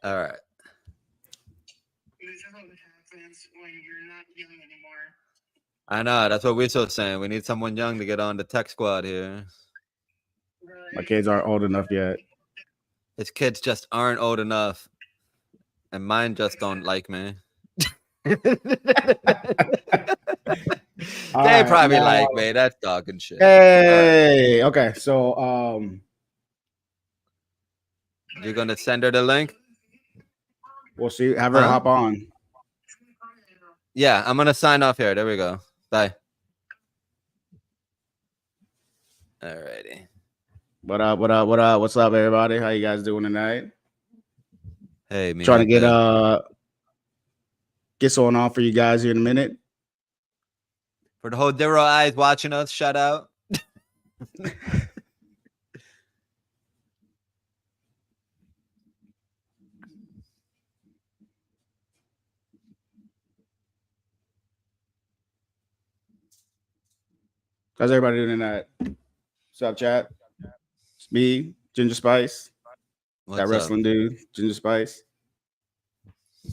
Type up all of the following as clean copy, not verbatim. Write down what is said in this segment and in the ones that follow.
All right. This is what happens when you're not young anymore. I know. That's what we're still saying. We need someone young to get on the tech squad here. My kids aren't old enough yet. His kids just aren't old enough. And mine just don't like me. They right, probably now, like me. That's talking shit. Hey, right. Okay. So you're gonna send her the link? We'll see. Have her hop on. Yeah, I'm gonna sign off here. There we go. Bye. Alrighty. What up? What up? What up? What's up, everybody? How you guys doing tonight? Hey, me. Trying to get someone on for you guys here in a minute. For the whole Dero eyes watching us, shout out. How's everybody doing tonight? What's up, chat? It's me, Ginger Spice. What's that wrestling up? dude, Ginger Spice.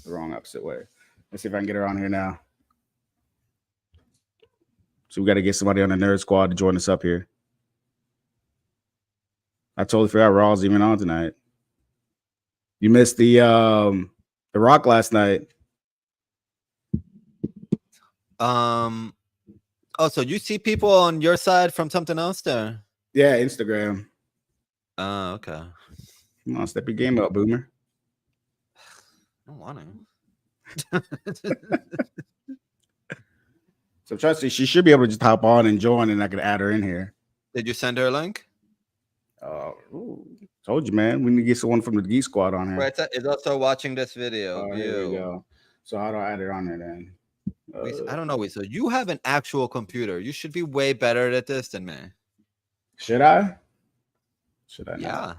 The wrong opposite way. Let's see if I can get her on here now. So we got to get somebody on the Nerd Squad to join us up here. I totally forgot Raw's even on tonight. You missed the Rock last night. Oh, so you see people on your side from something else there? Yeah, Instagram. Oh, okay. Come on, step your game up, Boomer. I don't want to. So trust me, she should be able to just hop on and join, and I could add her in here. Did you send her a link? Told you, man. We need to get someone from the Geek Squad on here. Right, is also watching this video. Here we go. So how do I add her on there then? I don't know. So you have an actual computer. You should be way better at this than me. Should I? Should I? Yeah.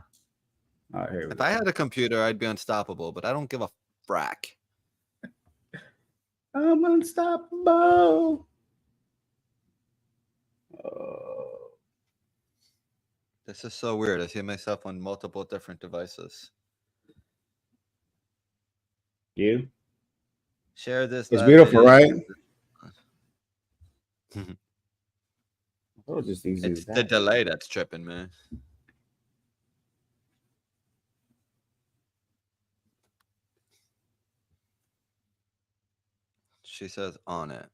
All right, if I had a computer, I'd be unstoppable, but I don't give a frack. I'm unstoppable. This is so weird. I see myself on multiple different devices. You? Share this. It's beautiful, right? It's the delay that's tripping, man. She says on it.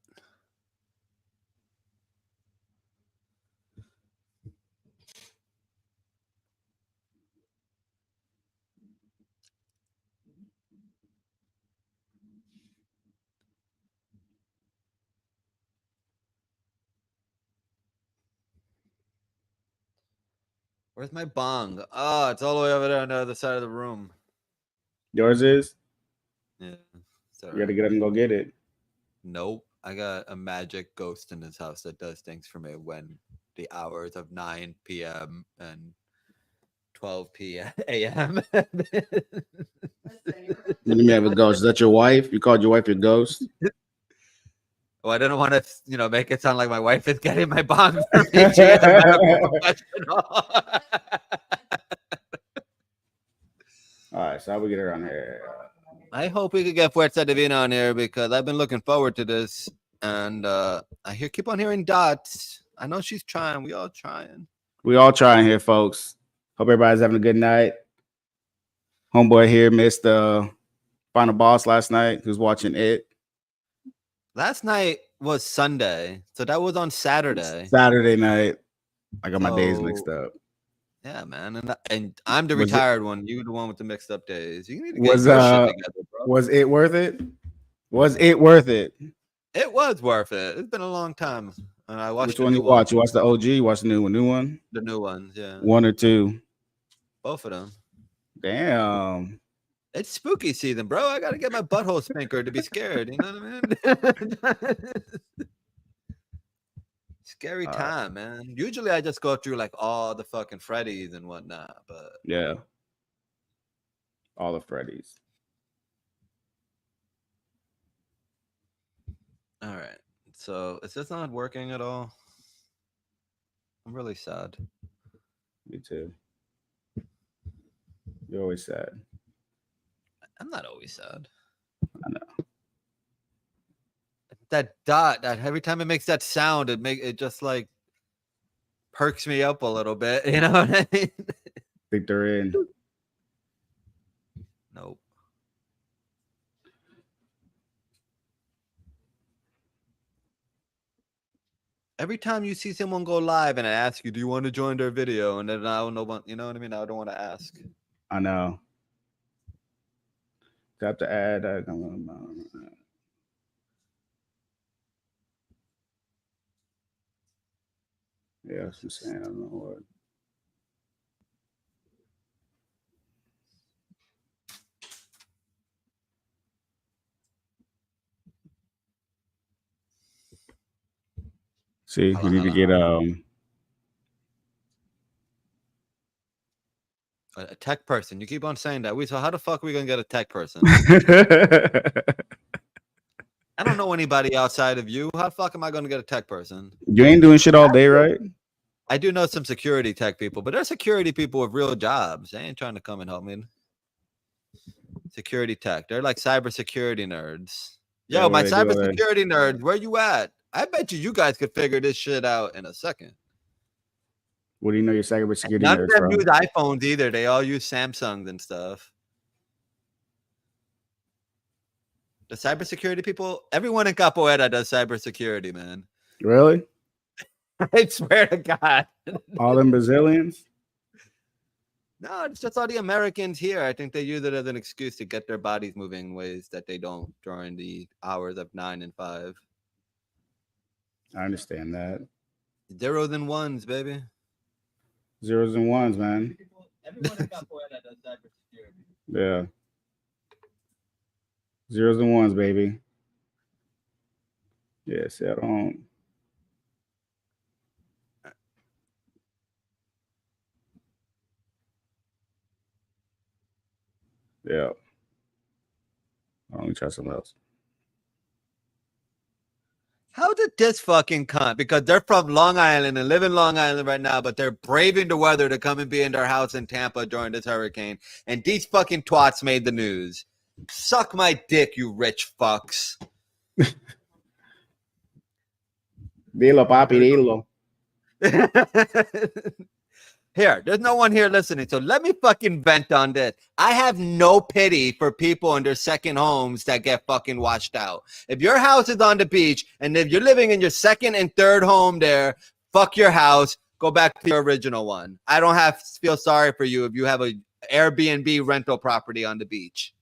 Where's my bong? Oh, it's all the way over there on the other side of the room. Yours is? Yeah. You got to get up and go get it. Nope. I got a magic ghost in this house that does things for me when the hours of 9 p.m. and 12 a.m. What do you have a ghost? Is that your wife? You called your wife your ghost? Well, I didn't want to, make it sound like my wife is getting my bong for me. She is a medical professional. All right, so how we get her on here? I hope we could get Fuerza Divina on here because I've been looking forward to this. And I keep on hearing dots. I know she's trying. We all trying. We all trying here, folks. Hope everybody's having a good night. Homeboy here missed the final boss last night. He was watching it. Last night was Sunday, so that was on Saturday. Saturday night. I got my days mixed up. Yeah, man, and I'm the retired one. You the one with the mixed up days. You need to get your shit together, bro. Was it worth it? Was it worth it? It was worth it. It's been a long time. And I watched. Which one you watch? You watched the OG? You watched the new one? The new ones, yeah. 1 or 2? Both of them. Damn. It's spooky season, bro. I gotta get my butthole spankered to be scared. You know what I mean? Scary time, man. Usually I just go through like all the fucking Freddy's and whatnot, but yeah, all the Freddy's. All right. So is this not working at all? I'm really sad. Me too. You're always sad. I'm not always sad. I know. That dot, that every time it makes that sound, it just like perks me up a little bit. You know what I mean? Think they're in. Nope. Every time you see someone go live and I ask you, do you want to join their video? And then I don't know, you know what I mean? I don't want to ask. I know. Got to add. Yeah, that's what I'm saying. I don't know what. See, you need to get a tech person. You keep on saying that. So how the fuck are we gonna get a tech person? I don't know anybody outside of you. How the fuck am I gonna get a tech person? You ain't doing shit all day, right? I do know some security tech people, but they're security people with real jobs. They ain't trying to come and help me. Security tech. They're like cybersecurity nerds. Yo, Yeah, my what they do all day. cybersecurity nerds, where you at? I bet you guys could figure this shit out in a second. What do you know your cybersecurity None nerds of them from? use iPhones either. They all use Samsungs and stuff. The cybersecurity people, everyone in Capoeira does cybersecurity, man. Really? I swear to God. All them Brazilians? No, it's just all the Americans here. I think they use it as an excuse to get their bodies moving in ways that they don't during the hours of 9 and 5. I understand that. Zeros and ones, baby. Zeros and ones, man. Everyone in Capoeira does cybersecurity. Yeah. Zeros and ones, baby. Yeah, see, I don't. Yeah. Let me try something else. How did this fucking cunt? Because they're from Long Island and live in Long Island right now, but they're braving the weather to come and be in their house in Tampa during this hurricane. And these fucking twats made the news. Suck my dick, you rich fucks. Dilo, papi, dilo. Here, there's no one here listening, so let me fucking vent on this. I have no pity for people in their second homes that get fucking washed out. If your house is on the beach and if you're living in your second and third home there, fuck your house. Go back to your original one. I don't have to feel sorry for you if you have an Airbnb rental property on the beach.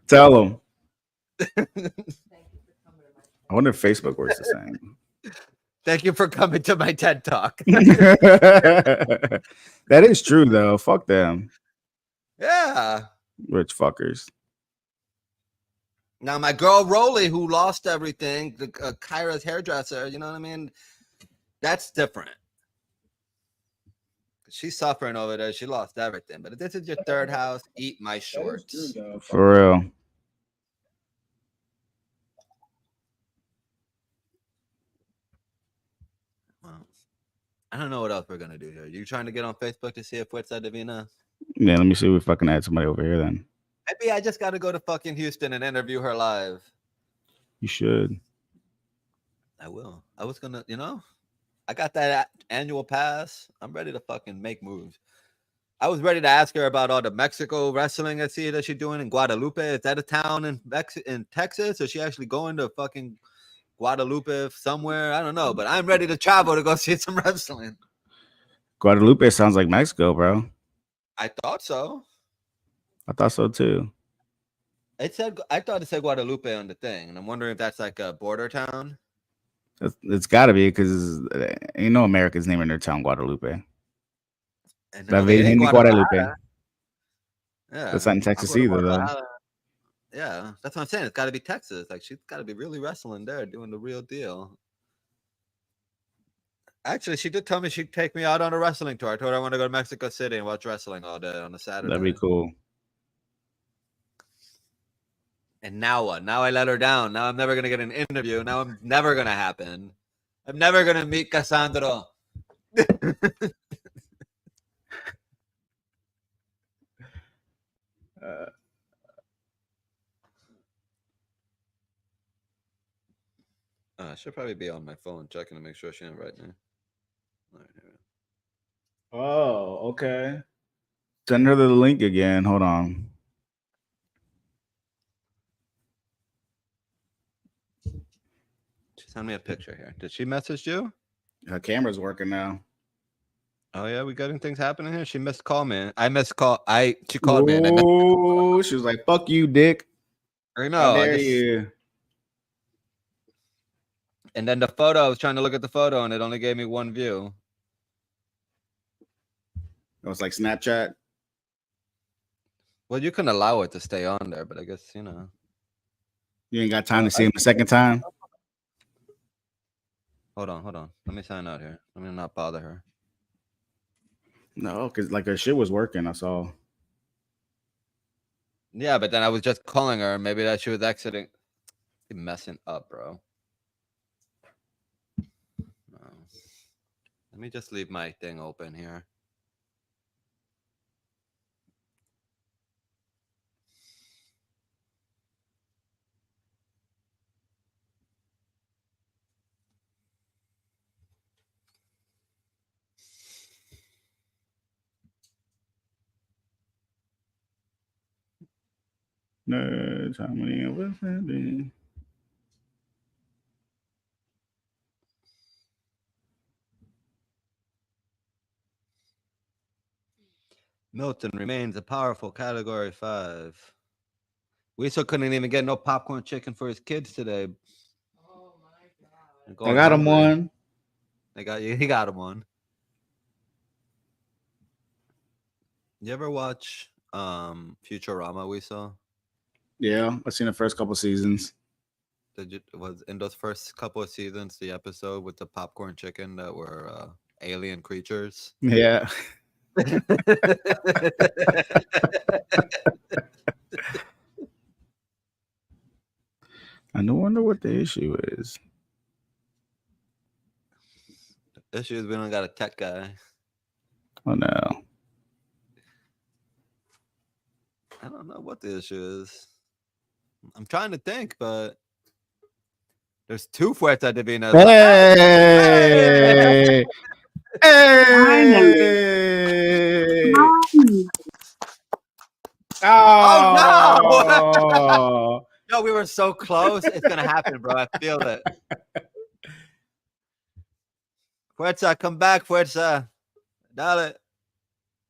Tell them. I wonder if Facebook works the same. Thank you for coming to my TED Talk. That is true, though. Fuck them. Yeah. Rich fuckers. Now, my girl Rolly, who lost everything, Kyra's hairdresser, you know what I mean? That's different. She's suffering over there. She lost everything. But if this is your third house, eat my shorts. For real. Well, I don't know what else we're going to do here. You trying to get on Facebook to see if Fuerza Divina? Yeah, let me see if we fucking add somebody over here then. Maybe I just got to go to fucking Houston and interview her live. You should. I will. I was going to, you know, I got that annual pass. I'm ready to fucking make moves. I was ready to ask her about all the Mexico wrestling I see that she's doing in Guadalupe. Is that a town in Texas? Or is she actually going to fucking Guadalupe somewhere? I don't know, but I'm ready to travel to go see some wrestling. Guadalupe sounds like Mexico, bro. I thought so. I thought so too. I thought it said Guadalupe on the thing, and I'm wondering if that's like a border town. It's got to be because ain't no Americans naming their town Guadalupe. No, Guadalupe. Yeah, that's not in Texas either, though. Yeah, that's what I'm saying. It's got to be Texas. Like she's got to be really wrestling there, doing the real deal. Actually, she did tell me she'd take me out on a wrestling tour. I told her I want to go to Mexico City and watch wrestling all day on a Saturday. That'd be cool. And now what? Now I let her down. Now I'm never going to get an interview. Now I'm never going to happen. I'm never going to meet Cassandra. I should probably be on my phone checking to make sure she didn't write me. All right, here we go. Oh, okay. Send her the link again. Hold on. She sent me a picture here. Did she message you? Her camera's working now. Oh yeah, we getting things happening here. She missed call me. I missed call. She called me and I missed. Oh, she was like, "Fuck you, dick." I How know. I dare just you? and then the photo. I was trying to look at the photo and it only gave me one view. It was like Snapchat. Well, you can allow it to stay on there, but I guess you know. You ain't got time to see him the second time. Hold on. Let me sign out here. Let me not bother her. No, because like her shit was working. I saw. Yeah, but then I was just calling her. Maybe that she was exiting. You're messing up, bro. No. Let me just leave my thing open here. Nerds, how many of us have been? Milton remains a powerful category 5. We still couldn't even get no popcorn chicken for his kids today. Oh my god. They're I going got him hungry. one. They got you. He got him one. You ever watch Futurama? We saw. Yeah, I've seen the first couple seasons. Was in those first couple of seasons the episode with the popcorn chicken that were alien creatures? Yeah. I no wonder what the issue is. Issue is we don't got a tech guy. Oh no. I don't know what the issue is. I'm trying to think, but there's 2 Fuerza Divinas. Hey! Finally. Hey! Finally. Oh! Yo, we were so close. It's gonna happen, bro. I feel it. Fuerza, come back, Fuerza. Dale.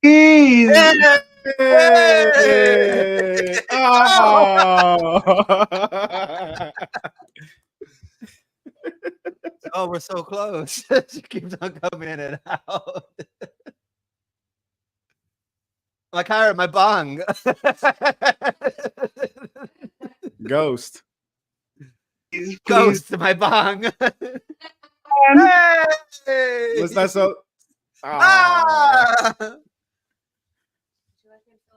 Jeez. Hey! Oh! Oh, we're so close. She keeps on coming in and out. Like Kyra, my bong. Ghost. Please. Ghost to my bong. Hey! What's that so? Oh. Ah!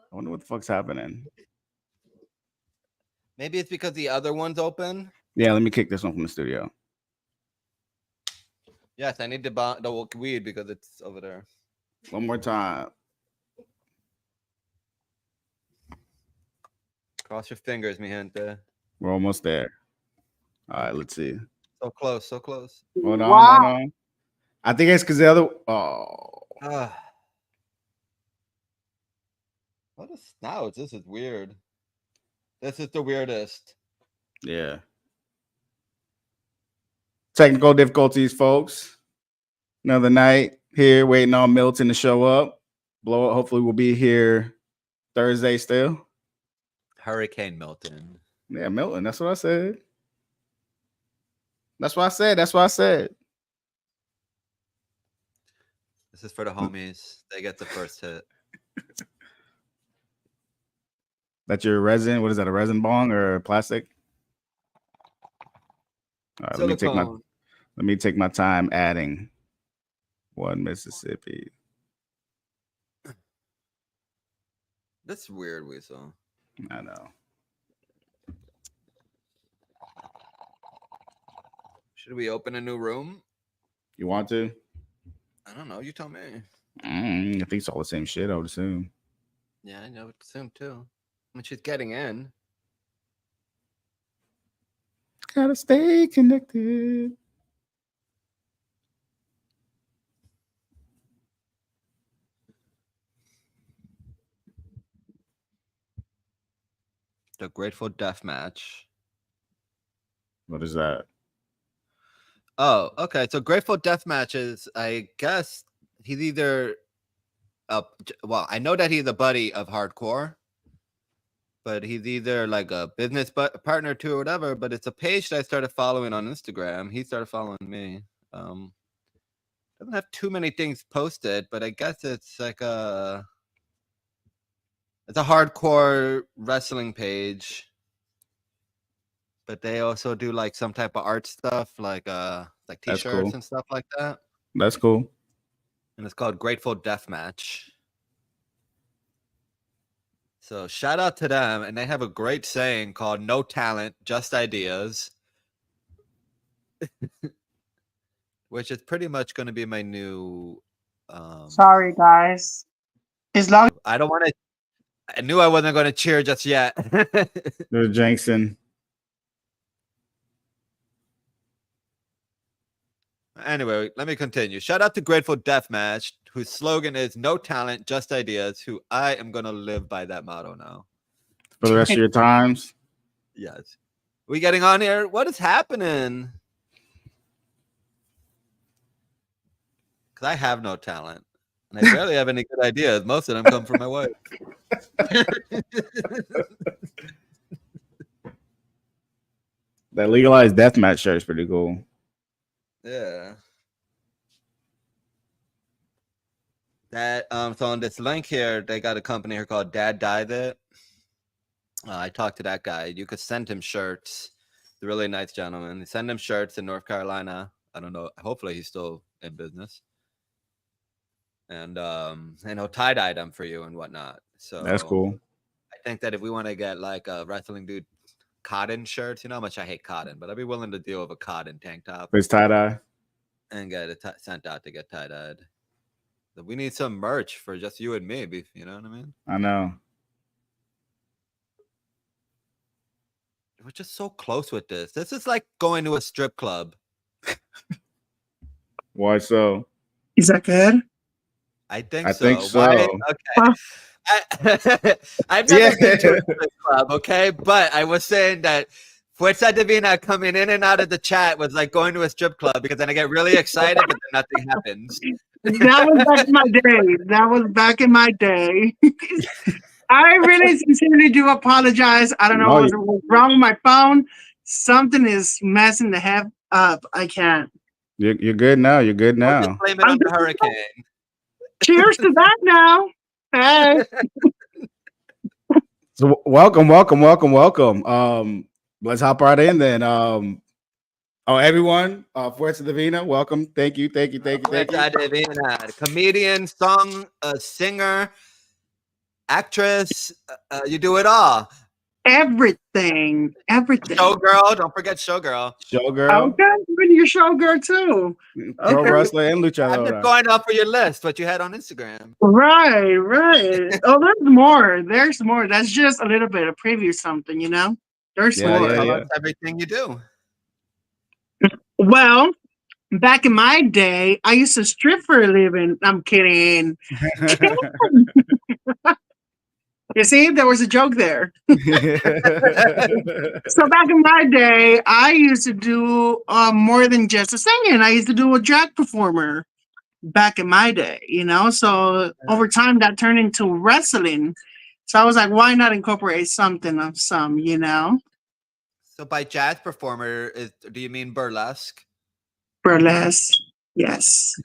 I wonder what the fuck's happening. Maybe it's because the other one's open. Yeah, let me kick this one from the studio. Yes, I need the weed because it's over there. One more time. Cross your fingers, mi gente. We're almost there. All right, let's see. So close, so close. Hold on, Wow. hold on. I think it's because the other. Oh, Ah. What a snout. This is weird. This is the weirdest. yeah. Technical difficulties, folks. Another night here waiting on Milton to show up. Blow up. Hopefully, we'll be here Thursday still. Hurricane Milton. Yeah, Milton. That's what I said. That's what I said. That's what I said. This is for the homies. They get the first hit. That's your resin. What is that? A resin bong or plastic? All right, let me take my time adding one Mississippi. That's weird, we saw. I know. Should we open a new room? You want to? I don't know. You tell me. I think it's all the same shit, I would assume. Yeah, I would assume too. I mean, she's getting in. Gotta stay connected. The Grateful Death match. What is that? Oh, okay. So Grateful Death matches. I guess he's either well, I know that he's a buddy of Hardcore, but he's either like a business partner too or whatever. But it's a page that I started following on Instagram. He started following me. Doesn't have too many things posted, but I guess it's like it's a hardcore wrestling page. But they also do like some type of art stuff, like t-shirts cool. and stuff like that. That's cool. And it's called Grateful Death Match. So shout out to them, and they have a great saying called "No talent, just ideas," which is pretty much going to be my new. Sorry, guys. As long I don't want to. I knew I wasn't going to cheer just yet. There's Jensen. Anyway, let me continue. Shout out to Grateful Death Match, whose slogan is "No talent, just ideas." Who I am going to live by that motto now. For the rest of your times. Yes. We getting on here? What is happening? Because I have no talent. And I barely have any good ideas. Most of them come from my wife. That legalized deathmatch shirt is pretty cool. Yeah. That so on this link here, they got a company here called Dad Dyed It. I talked to that guy. You could send him shirts. He's a really nice gentleman. Send him shirts in North Carolina. I don't know. Hopefully he's still in business. And he'll tie-dye them for you and whatnot. So that's cool. I think that if we want to get like a wrestling dude cotton shirts, you know how much I hate cotton, but I'd be willing to deal with a cotton tank top. It's tie-dye. And get it sent out to get tie-dyed. So we need some merch for just you and me, you know what I mean? I know. We're just so close with this. This is like going to a strip club. Why so? is that good? I think I so. think so. Why? Okay. I've never been to a strip club, okay? But I was saying that Fuerza Divina coming in and out of the chat was like going to a strip club because then I get really excited, but then nothing happens. That was back in my day. That was back in my day. I really sincerely do apologize. I don't know what's wrong with my phone. Something is messing the heck up. I can't. You're good now. You're good now. Just blame it on the hurricane. Cheers to that now. Hey. So welcome. Let's hop right in then. Everyone, Fuerza Divina, welcome. Thank you. Fuerza Divina, comedian, singer, actress, you do it all. Everything. Showgirl, don't forget Showgirl. Okay, you're showgirl too. Pro wrestler and luchadora. I'm just going off for your list, what you had on Instagram. Right. Oh, there's more. That's just a little bit of preview something, you know? There's more. Tell us everything you do. Well, back in my day, I used to strip for a living. I'm kidding. You see, there was a joke there. So back in my day, I used to do more than just a singing. I used to do a drag performer back in my day, you know? So over time, that turned into wrestling. So I was like, why not incorporate something of some, you know? So by jazz performer, do you mean burlesque? Burlesque, yes.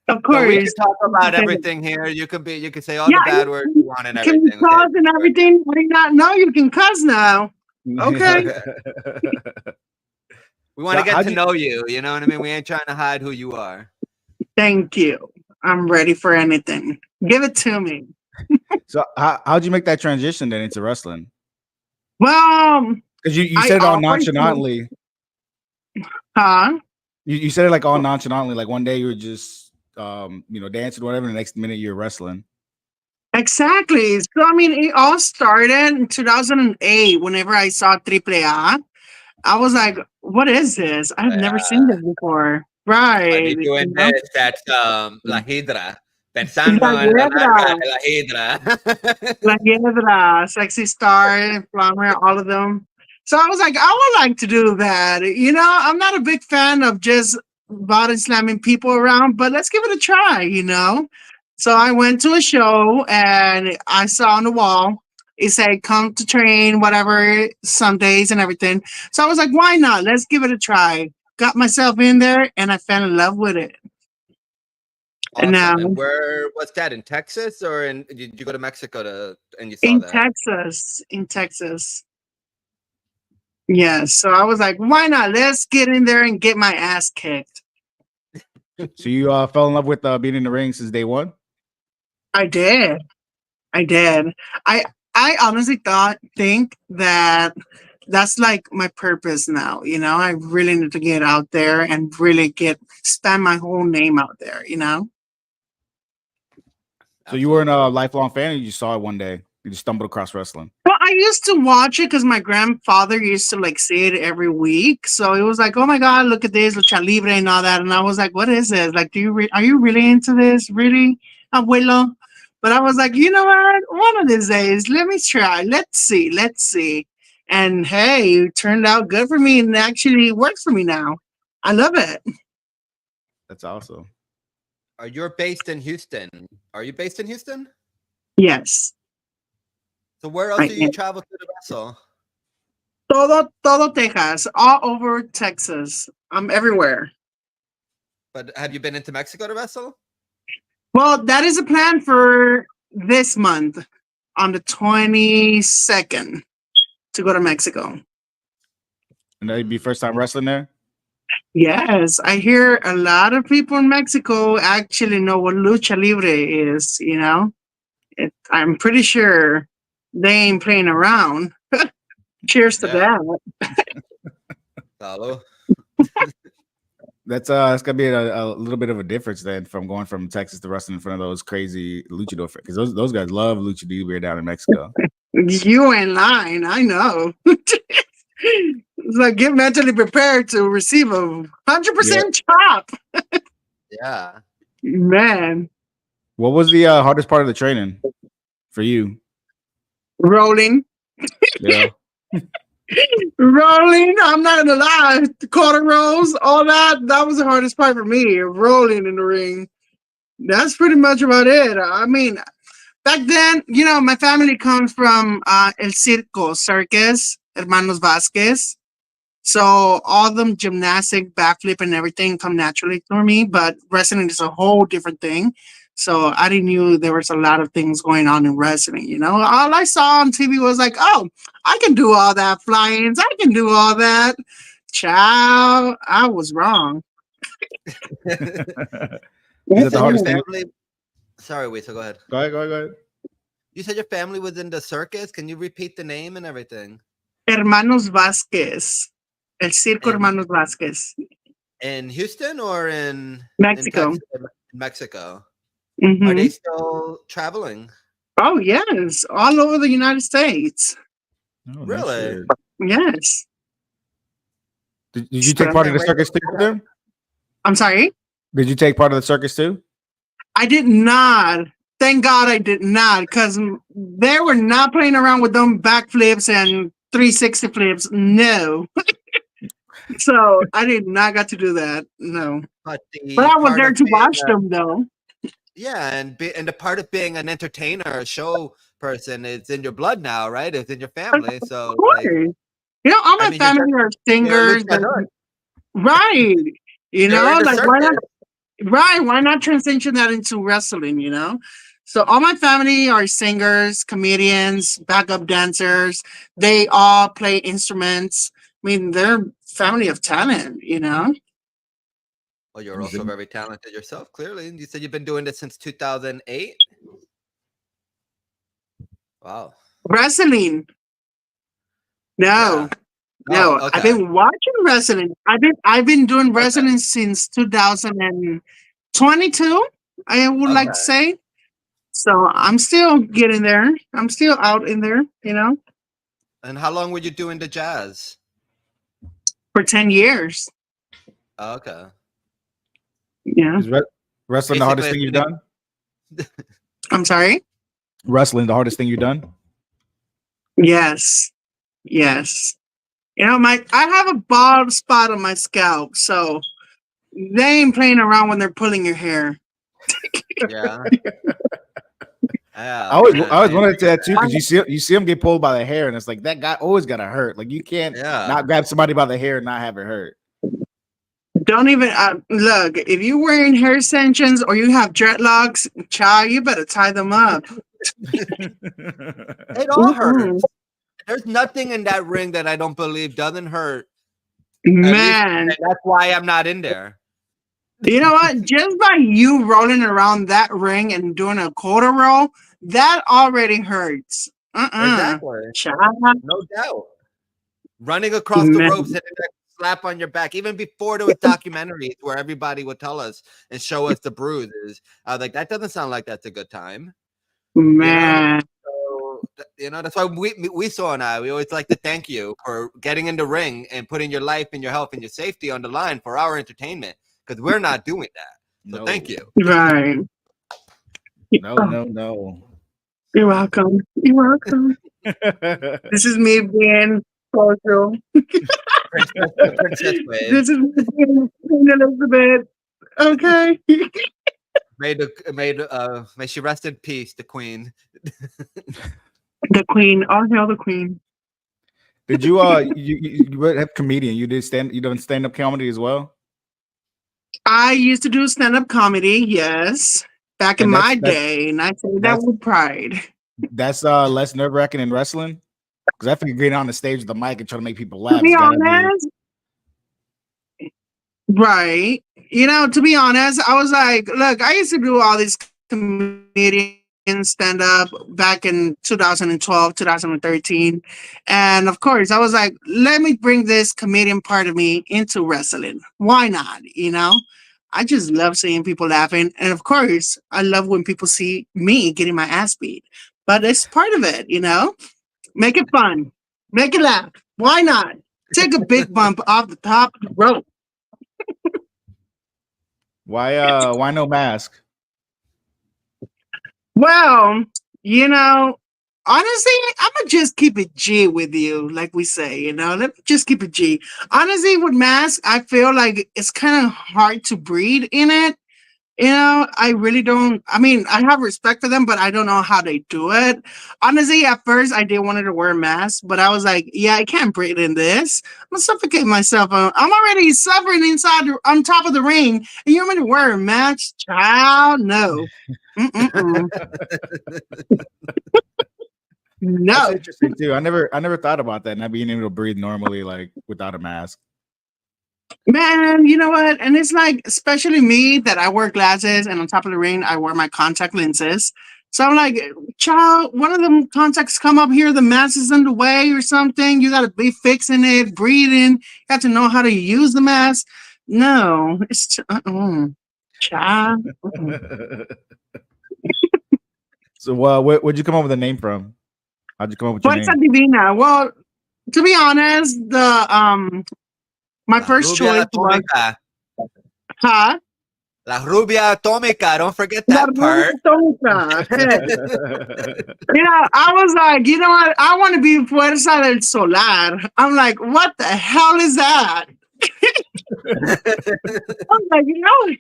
Of course. So we can talk about everything here. You can say all the bad words you want and everything. Can cuss and everything. I did not know you can cuss now. Okay. We want to get to know you. You know what I mean? We ain't trying to hide who you are. Thank you. I'm ready for anything. Give it to me. So how'd you make that transition then into wrestling? Well, because you said it all nonchalantly. Huh? You said it like all nonchalantly. Like one day you were just dancing or whatever. And the next minute you're wrestling. Exactly. So I mean, it all started in 2008. Whenever I saw AAA, I was like, "What is this? I've never seen this before." Are Right? they doing You know? this? That's La Hydra. La Pensando en la marca Hiedra, de La Hydra. La Hiedra, Sexy Star, Plumber, all of them. So I was like, I would like to do that. You know, I'm not a big fan of just body slamming people around, but let's give it a try. So I went to a show and I saw on the wall it said come to train whatever Sundays and everything. So I was like, why not? Let's give it a try. Got myself in there and I fell in love with it. And now Awesome. And where was that? In Texas or did you go to Mexico and you saw in that? Texas. Yeah, so I was like, why not? Let's get in there and get my ass kicked. So you fell in love with being in the ring since day one? I did. I I honestly think that that's like my purpose now. I really need to get out there and really spend my whole name out there. So you weren't a lifelong fan, or you just saw it one day? You just stumbled across wrestling. Well, I used to watch it because my grandfather used to like see it every week. So it was like, oh my God, look at this, lucha libre and all that. And I was like, what is this? Like, are you really into this? Really, abuelo? But I was like, you know what? One of these days, let me try. Let's see. And hey, it turned out good for me and actually works for me now. I love it. That's awesome. You're based in Houston. Are you based in Houston? Yes. So where else I do you am. travel to the wrestle? Todo Texas, all over Texas. I'm everywhere. But have you been into Mexico to wrestle? Well, that is a plan for this month on the 22nd to go to Mexico. And that'd be first time wrestling there? Yes, I hear a lot of people in Mexico actually know what lucha libre is, I'm pretty sure they ain't playing around. Cheers to that. Follow. That's gonna be a little bit of a difference then from going from Texas to wrestling in front of those crazy luchador, because those guys love lucha libre down in Mexico. You ain't lying, I know. It's like get mentally prepared to receive a 100% chop. Yeah. Man, What was the hardest part of the training for you? rolling. Yeah. Rolling, I'm not gonna lie. The quarter rolls, all that was the hardest part for me. Rolling in the ring. That's pretty much about it. I mean, back then, my family comes from El Circo Circus, Hermanos Vasquez. So all them gymnastic, backflip, and everything come naturally for me. But wrestling is a whole different thing. So I didn't knew there was a lot of things going on in wrestling. All I saw on TV was like, oh, I can do all that flyings. I can do all that. Child, I was wrong. Is that the hardest thing? Sorry, wait. So go ahead. Go ahead. You said your family was in the circus. Can you repeat the name and everything? Hermanos Vasquez. El Circo Hermanos Vasquez. In Houston or in Mexico? In Mexico. Mm-hmm. Are they still traveling? Oh, yes. All over the United States. Oh, really? Yes. Did you take part of the circus too with them? I'm sorry? Did you take part of the circus too? I did not. Thank God I did not, because they were not playing around with them backflips and 360 flips. No. So I did not get to do that. No. But I was there to watch them, though. Yeah, and the part of being an entertainer, a show person, it's in your blood now, right? It's in your family. So, of course. All my family are singers. Right. Like why not? Right. Why not transition that into wrestling, So all my family are singers, comedians, backup dancers. They all play instruments. I mean, they're family of talent, Well, you're also very talented yourself, clearly. You said you've been doing this since 2008? Wow. Wrestling. No. No, Oh, I've okay. been watching wrestling. I've been doing wrestling since 2022. I would like to Okay. say. So I'm still getting there. I'm still out in there, And how long were you doing the jazz? for 10 years. Oh, okay. Yeah. Is wrestling the hardest Basically, thing you've done? I'm sorry. Wrestling the hardest thing you've done? Yes. Yes. I have a bald spot on my scalp, so they ain't playing around when they're pulling your hair. yeah. Yeah, I always man. wanted to that too, because you see them get pulled by the hair, and it's like that guy always gotta hurt. Like you can't Yeah. not grab somebody by the hair and not have it hurt. Don't even look. If you're wearing hair extensions or you have dreadlocks, child, you better tie them up. It all hurts. There's nothing in that ring that I don't believe doesn't hurt. Man, That's why I'm not in there. you know what? Just by you rolling around that ring and doing a quarter roll, that already hurts. Exactly. Child. No doubt. Running across the Man. ropes, hitting that slap on your back. Even before there was documentaries where everybody would tell us and show us the bruises, I was like, that doesn't sound like that's a good time. Man. So, that's why we saw and we always like to thank you for getting in the ring and putting your life and your health and your safety on the line for our entertainment, because we're not doing that. So thank you. Right. No. You're welcome. You're welcome. This is me being social. Princess Wave. This is me being Queen Elizabeth. Okay. May she rest in peace, the queen. The queen. All hail the queen. Did you you have comedian? You done stand up comedy as well? I used to do stand-up comedy, yes. Back in my day, and I say that with pride. That's less nerve-wracking in wrestling. Because I think getting on the stage with the mic and trying to make people laugh. To be honest, right. To be honest, I was like, look, I used to do all these comedian stand up back in 2012, 2013. And of course, I was like, let me bring this comedian part of me into wrestling. Why not? I just love seeing people laughing. And of course, I love when people see me getting my ass beat. But it's part of it, Make it fun. Make it laugh. Why not? Take a big bump off the top of the rope. Why no mask? Well, honestly, I'm gonna just keep it G with you, like we say, let me just keep it G. Honestly, with masks, I feel like it's kind of hard to breathe in it. I really don't. I mean, I have respect for them, but I don't know how they do it. Honestly, at first, I did wanted to wear a mask, but I was like, yeah, I can't breathe in this. I'm gonna suffocate myself. I'm already suffering inside, on top of the ring, and you want me to wear a mask? Child, no. No. That's interesting too. I never thought about that, not being able to breathe normally, like without a mask. Man, you know what? And it's like, especially me that I wear glasses, and on top of the ring, I wear my contact lenses. So I'm like, child, one of them contacts come up here, the mask is in the way or something. You got to be fixing it, breathing. You got to know how to use the mask. No, it's child. So, where'd you come up with the name from? How'd you come up with your Fuerza name? Divina. Well, to be honest, my first choice was, huh? La Rubia Atomica. Don't forget La that part. Atomica. I was like, you know what? I want to be Fuerza del Solar. I'm like, what the hell is that? I'm like,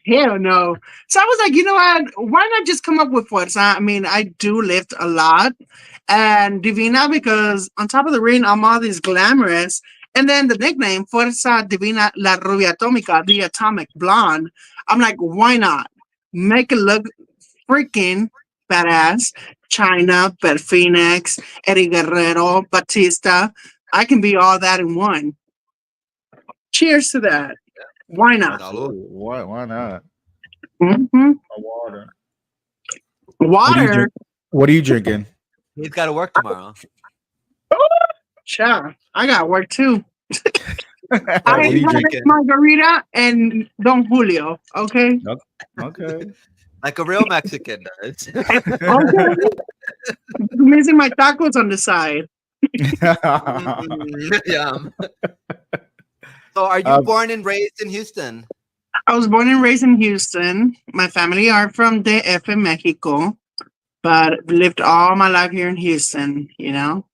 hell no. So I was like, you know what? Why not just come up with Fuerza? I mean, I do lift a lot. And Divina, because on top of the ring, I'm all this glamorous. And then the nickname, Fuerza Divina La Rubia Atomica, the atomic blonde. I'm like, why not? Make it look freaking badass. China, Beth Phoenix, Eddie Guerrero, Batista. I can be all that in one. Cheers to that. Why not? Why not? Mm-hmm. Water. Water? What are you drinking? He's got to work tomorrow. Sure. I got work too. I What are are had you you a drinking? drinking? margarita and Don Julio. Okay. Okay. Like a real Mexican does. Okay. Missing my tacos on the side. Yum. So, are you um, born and raised in Houston? I was born and raised in Houston. My family are from DF, Mexico, but lived all my life here in Houston, you know.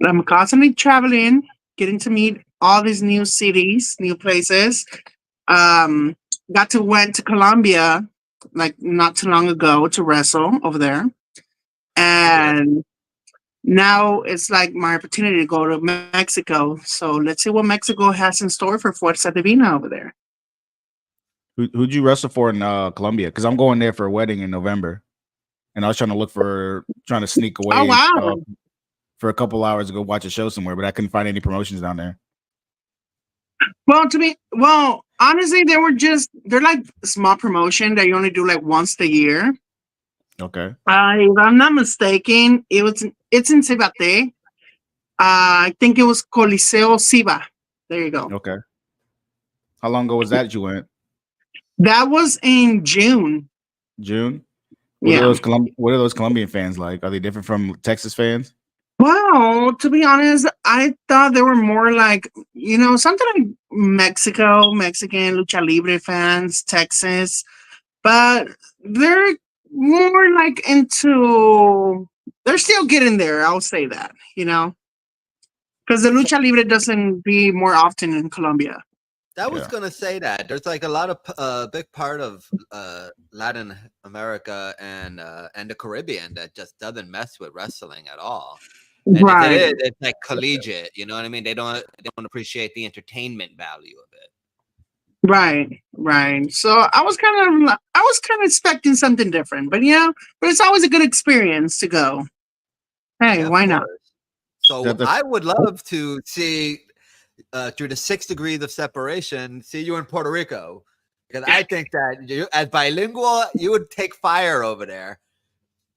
I'm constantly traveling, getting to meet all these new cities, new places. Um, got to went to Colombia like not too long ago to wrestle over there. Congrats. And now it's like my opportunity to go to Mexico. So let's see what Mexico has in store for Fuerza Divina over there. who'd you wrestle for in Colombia? Because I'm going there for a wedding in November, and I was trying to sneak Oh away wow. for a couple hours to go watch a show somewhere, but I couldn't find any promotions down there. Well, honestly, they're like a small promotion that you only do like once a year. Okay. If I'm not mistaken, it's in Cibate. I think it was Coliseo Ciba. There you go. Okay. How long ago was that you went? That was in June. June. Yeah. What are those Colombian fans like? Are they different from Texas fans? Well, to be honest, I thought they were more like, something like Mexican, Lucha Libre fans, Texas, but they're more like they're still getting there. I'll say that, because the Lucha Libre doesn't be more often in Colombia. I was Yeah. gonna say that there's like a lot of big part of Latin America and the Caribbean that just doesn't mess with wrestling at all. And if it Right. is, it's like collegiate. You know what I mean? They don't appreciate the entertainment value of it. Right. So I was kind of expecting something different, but but it's always a good experience to go. Hey, Yeah, of why not? course. So That the I would love to see through the 6 degrees of separation, see you in Puerto Rico. Because I think that you, as bilingual, you would take fire over there.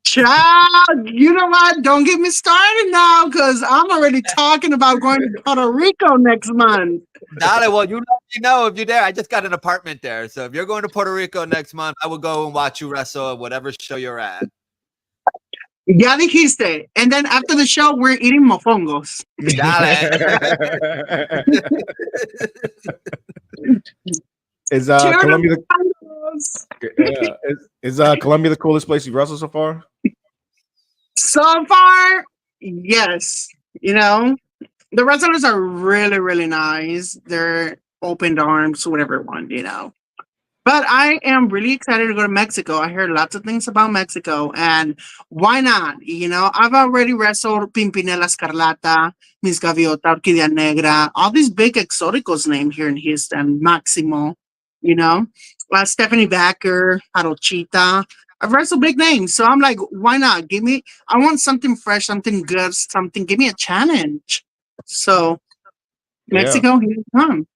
Child, you know what? Don't get me started now, because I'm already talking about going to Puerto Rico next month. Dale, well, you let me know if you're there. I just got an apartment there. So if you're going to Puerto Rico next month, I will go and watch you wrestle at whatever show you're at. Ya dijiste. And then after the show, we're eating mofongos. Dale. Is Cheers, Colombia mofongos. is Colombia the coolest place you've wrestled so far? So far, yes. The wrestlers are really, really nice. They're open arms, whatever one. But I am really excited to go to Mexico. I heard lots of things about Mexico, and why not? I've already wrestled Pimpinela Escarlata, Miss Gaviota, Orquídea Negra, all these big exoticos named here in Houston, Maximo, Stephanie Backer, Jarochita. I've wrestled big names, so I'm like, why not? I want something fresh, something good, give me a challenge. So, Yeah. Mexico, here you come.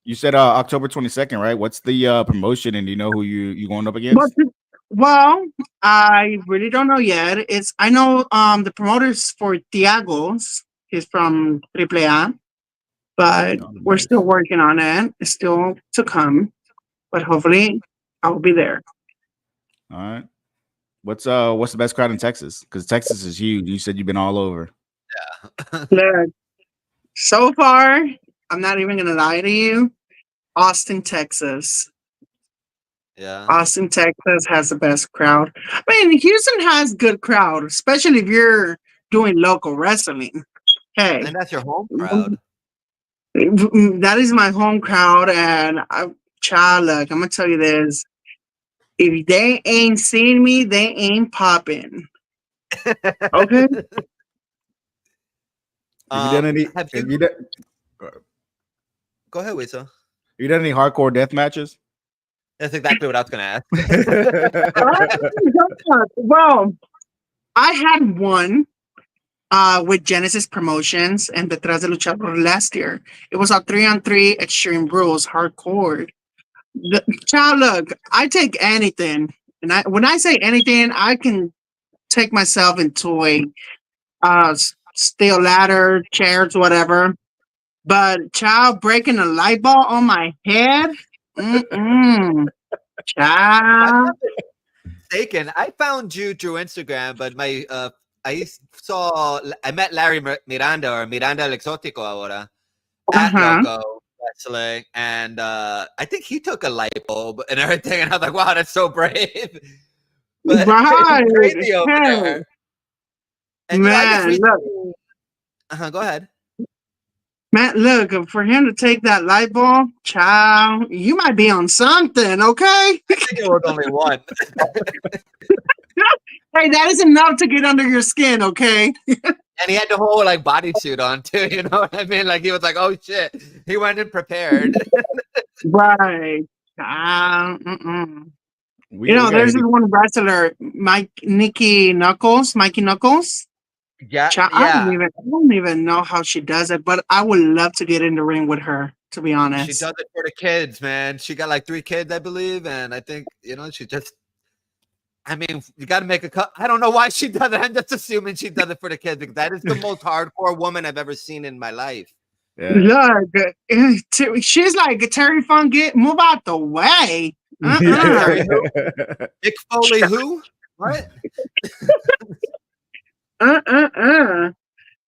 You said October 22nd, right? What's the promotion, and do you know who you going up But against? well, I really don't know yet. I know the promoters for Tiago's. He's from AAA, but Oh, we're nice. still working on it. It's still to come, but hopefully I'll be there. All right. What's the best crowd in Texas? Because Texas is huge. You said you've been all over. Look, so far, I'm not even gonna lie to you. Austin, Texas. Yeah. Austin, Texas has the best crowd. I mean, Houston has good crowd, especially if you're doing local wrestling. Hey, And that's your home crowd. that is my home crowd, and child, look, I'm gonna tell you this: if they ain't seeing me, they ain't popping. Okay. Have you done any? Have Have you you done, go ahead, Wisa? have you done any hardcore death matches? That's exactly what I was gonna ask. Well, I had one with Genesis Promotions and Detrás de Luchador last year. It was a 3-on-3 Extreme Rules hardcore. Child, look, I take anything, and when I say anything, I can take myself into a steel ladder, chairs, whatever. But child breaking a light bulb on my head. Mm-mm. If I'm Child. not mistaken, I found you through Instagram, but I met Larry Miranda or Miranda El Exotico ahora at Uh-huh. Loco Wrestling, and I think he took a light bulb and everything, and I was like, wow, that's so brave. But Right. it's crazy over Hey, there. And I just man, look. recently go ahead. Man, look, for him to take that light bulb, child, you might be on something, okay? I think it was only one. Hey, that is enough to get under your skin, okay? And he had the whole like bodysuit on too, you know what I mean? Like he was like, oh shit. He went in prepared. Right. Mm-mm. We, You know, we gotta there's hit this one wrestler, Mikey Knuckles. Yeah, I yeah. don't even know how she does it, but I would love to get in the ring with her, to be She honest. does it for the kids, man. She got like 3 kids, I believe, and I think she just. I mean, you got to make a cut. I don't know why she does it. I'm just assuming she does it for the kids because that is the most hardcore woman I've ever seen in my life. Yeah. Look, she's like, Terry Funk, move out the way. Terry who? Mick Foley who? What?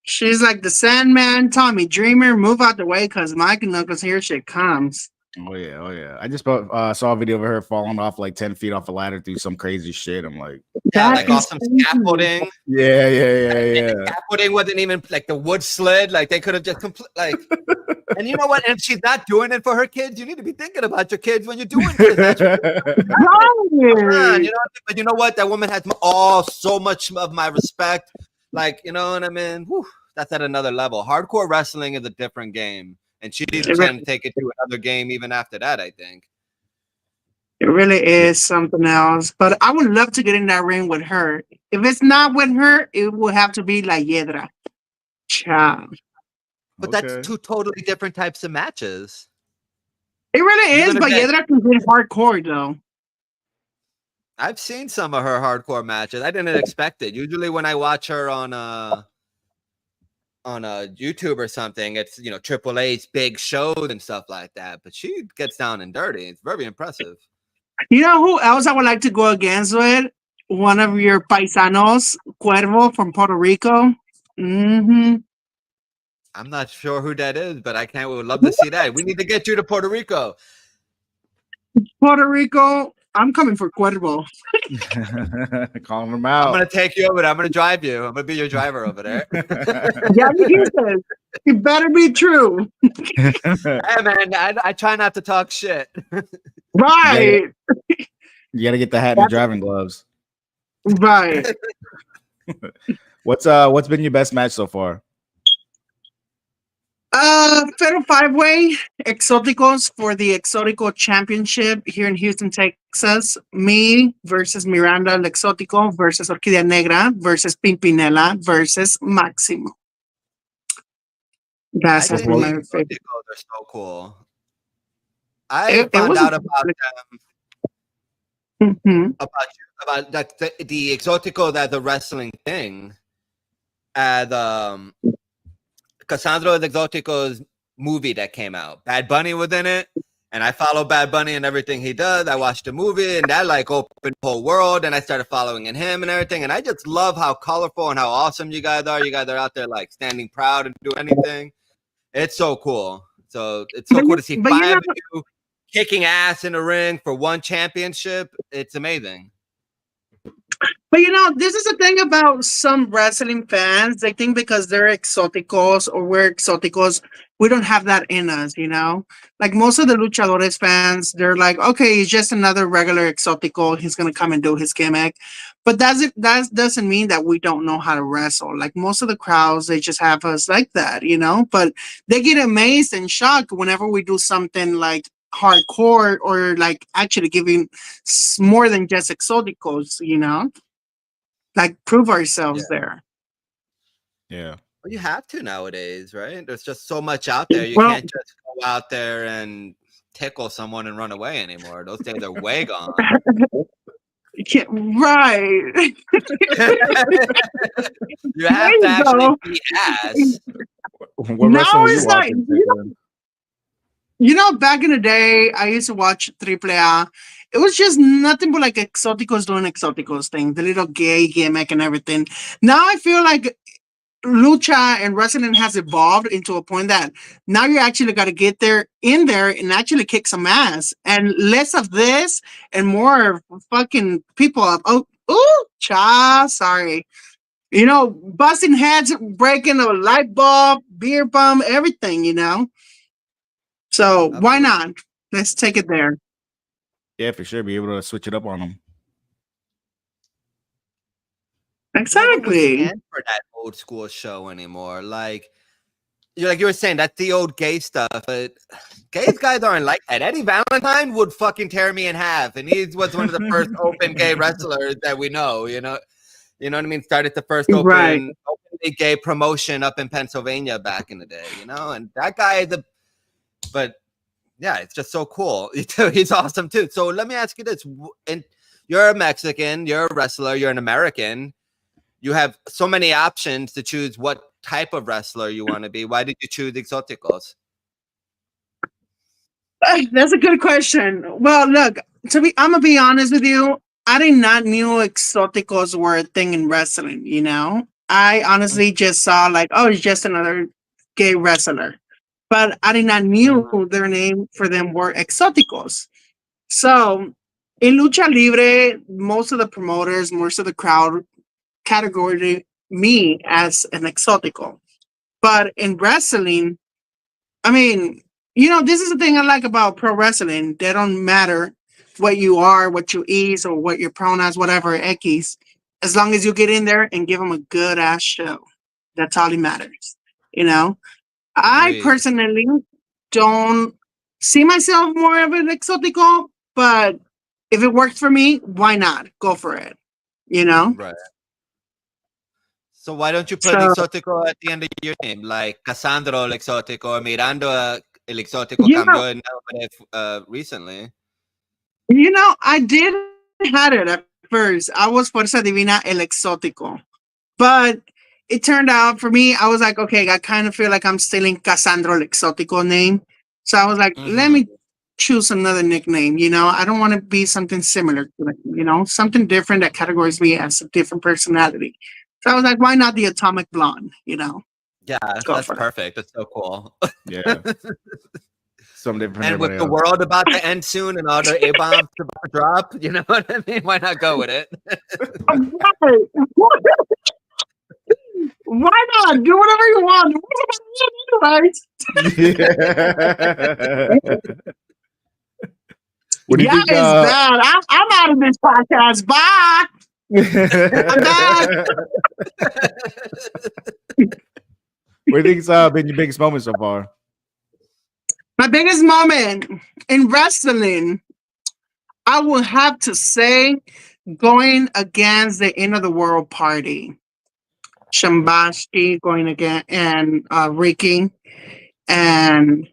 She's like the Sandman, Tommy Dreamer, move out the way because Mike Knuckles here shit comes. Oh yeah. I just saw a video of her falling off like 10 feet off a ladder through some crazy shit. I'm like, Yeah, That like is off some crazy. scaffolding. yeah. The scaffolding wasn't even like the wood slid. Like they could have just like. And you know what? And she's not doing it for her kids. You need to be thinking about your kids when you're doing this. That's come on, but you know what? That woman has so much of my respect. Like, you know what I mean? Whew, that's at another level. Hardcore wrestling is a different game. And she can take it to another game even after that, I think. It really is something else. But I would love to get in that ring with her. If it's not with her, it will have to be La Hiedra. Ciao. But that's 2 totally different types of matches. It really You're is, gonna but get- Hiedra can get hardcore though. I've seen some of her hardcore matches. I didn't expect it. Usually when I watch her on a YouTube or something, it's Triple H's big shows and stuff like that. But she gets down and dirty. It's very impressive. You know who else I would like to go against with? One of your paisanos, Cuervo from Puerto Rico. Mm-hmm. I'm not sure who that is, but I would love to see that. We need to get you to Puerto Rico. Puerto Rico, I'm coming for Cuervo. Calling them out. I'm gonna take you over there. I'm gonna drive you. I'm gonna be your driver over there. Yeah, he says it better be true. Hey man, I try not to talk shit. Right. You gotta get the hat and the driving gloves. Right. What's been your best match so far? Fatal 5-way Exoticos for the Exotico Championship here in Houston, Texas. Me versus Miranda El Exotico versus Orquídea Negra versus Pimpinela versus Máximo. That's I think my the favorite. Exoticos are so cool. I It found was out about them Mhm. about the Exotico, that the wrestling thing, at Cassandro Exotico's movie that came out. Bad Bunny was in it, and I follow Bad Bunny and everything he does. I watched the movie, and that like opened the whole world, and I started following him and everything. And I just love how colorful and how awesome you guys are. You guys are out there like standing proud and do anything. It's so cool. So it's so cool to see 5 of you kicking ass in the ring for one championship. It's amazing. But this is the thing about some wrestling fans. They think because they're exoticos or we're exoticos, we don't have that in us, Like most of the luchadores fans, they're like, okay, he's just another regular exotico. He's gonna come and do his gimmick. But that doesn't mean that we don't know how to wrestle. Like most of the crowds, they just have us like that, But they get amazed and shocked whenever we do something like hardcore or like actually giving more than just exoticos, like prove ourselves there. Yeah. Well, you have to nowadays, right? There's just so much out there. You Well- can't just go out there and tickle someone and run away anymore. Those days are way gone. Right. You have to actually beat ass. What Now wrestling were you it's like, watching back then? back in the day, I used to watch Triple A. It was just nothing but like Exoticos doing Exoticos thing, the little gay gimmick and everything. Now I feel like lucha and wrestling has evolved into a point that now you actually got to get in there and actually kick some ass, and less of this and more of fucking people up. Sorry. Busting heads, breaking a light bulb, beer bomb, everything. So why Absolutely. not? Let's take it there. Yeah, for sure. Be able to switch it up on them. No one would Exactly. stand for that old school show anymore. Like you were saying, that's the old gay stuff, but gay guys aren't like that. Eddie Valentine would fucking tear me in half, and he was one of the first open gay wrestlers that we know. You know what I mean? Started the first Right. openly gay promotion up in Pennsylvania back in the day. And that guy is but yeah, it's just so cool. He's awesome too. So let me ask you this: and you're a Mexican, you're a wrestler, you're an American. You have so many options to choose what type of wrestler you want to be. Why did you choose Exoticos? That's a good question. Well, look, I'm gonna be honest with you. I did not knew exoticos were a thing in wrestling. I honestly just saw like, oh, it's just another gay wrestler, but I did not knew their name for them were exoticos. So in lucha libre, most of the promoters, most of the crowd categorized me as an exotico, but in wrestling, I mean, this is the thing I like about pro wrestling. They don't matter what you are, what you is, or what your pronouns, whatever, X. As long as you get in there and give them a good ass show, that's all that matters. I Agreed. personally don't see myself more of an exotico, but if it works for me, why not? Go for it. Right. So why don't you put So, Exotico at the end of your name, like Cassandro el Exotico or Miranda el Exotico yeah, cambió el nombre recently? I did had it at first. I was Fuerza Divina el Exótico. But it turned out for me, I was like, okay, I kind of feel like I'm stealing Cassandro el Exótico name. So I was like, let me choose another nickname. I don't want to be something similar to it, something different that categorizes me as a different personality. So I was like, why not the Atomic Blonde? Yeah, that's perfect. That's so cool. Yeah. Something different. And with the world about to end soon and all the A-bombs about to drop, you know what I mean? Why not go with it? Why not? Do whatever you want. What do you think? Bad. I'm out of this podcast. Bye. I'm back. What do you think's been your biggest moment so far? My biggest moment in wrestling, I will have to say, going against the End of the World Party. Shambashki going again, and Ricky, and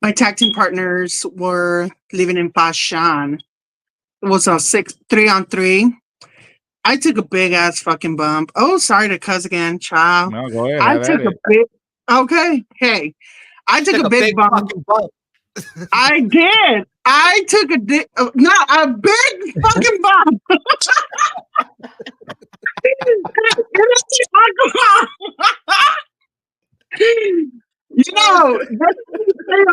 my tag team partners were living in Pashan. It was a 3-on-3. I took a big ass fucking bump. Oh, sorry to cuss again, child. No, go ahead. I took a big. Okay, hey, I took a big bump. I did. I took a big fucking bump.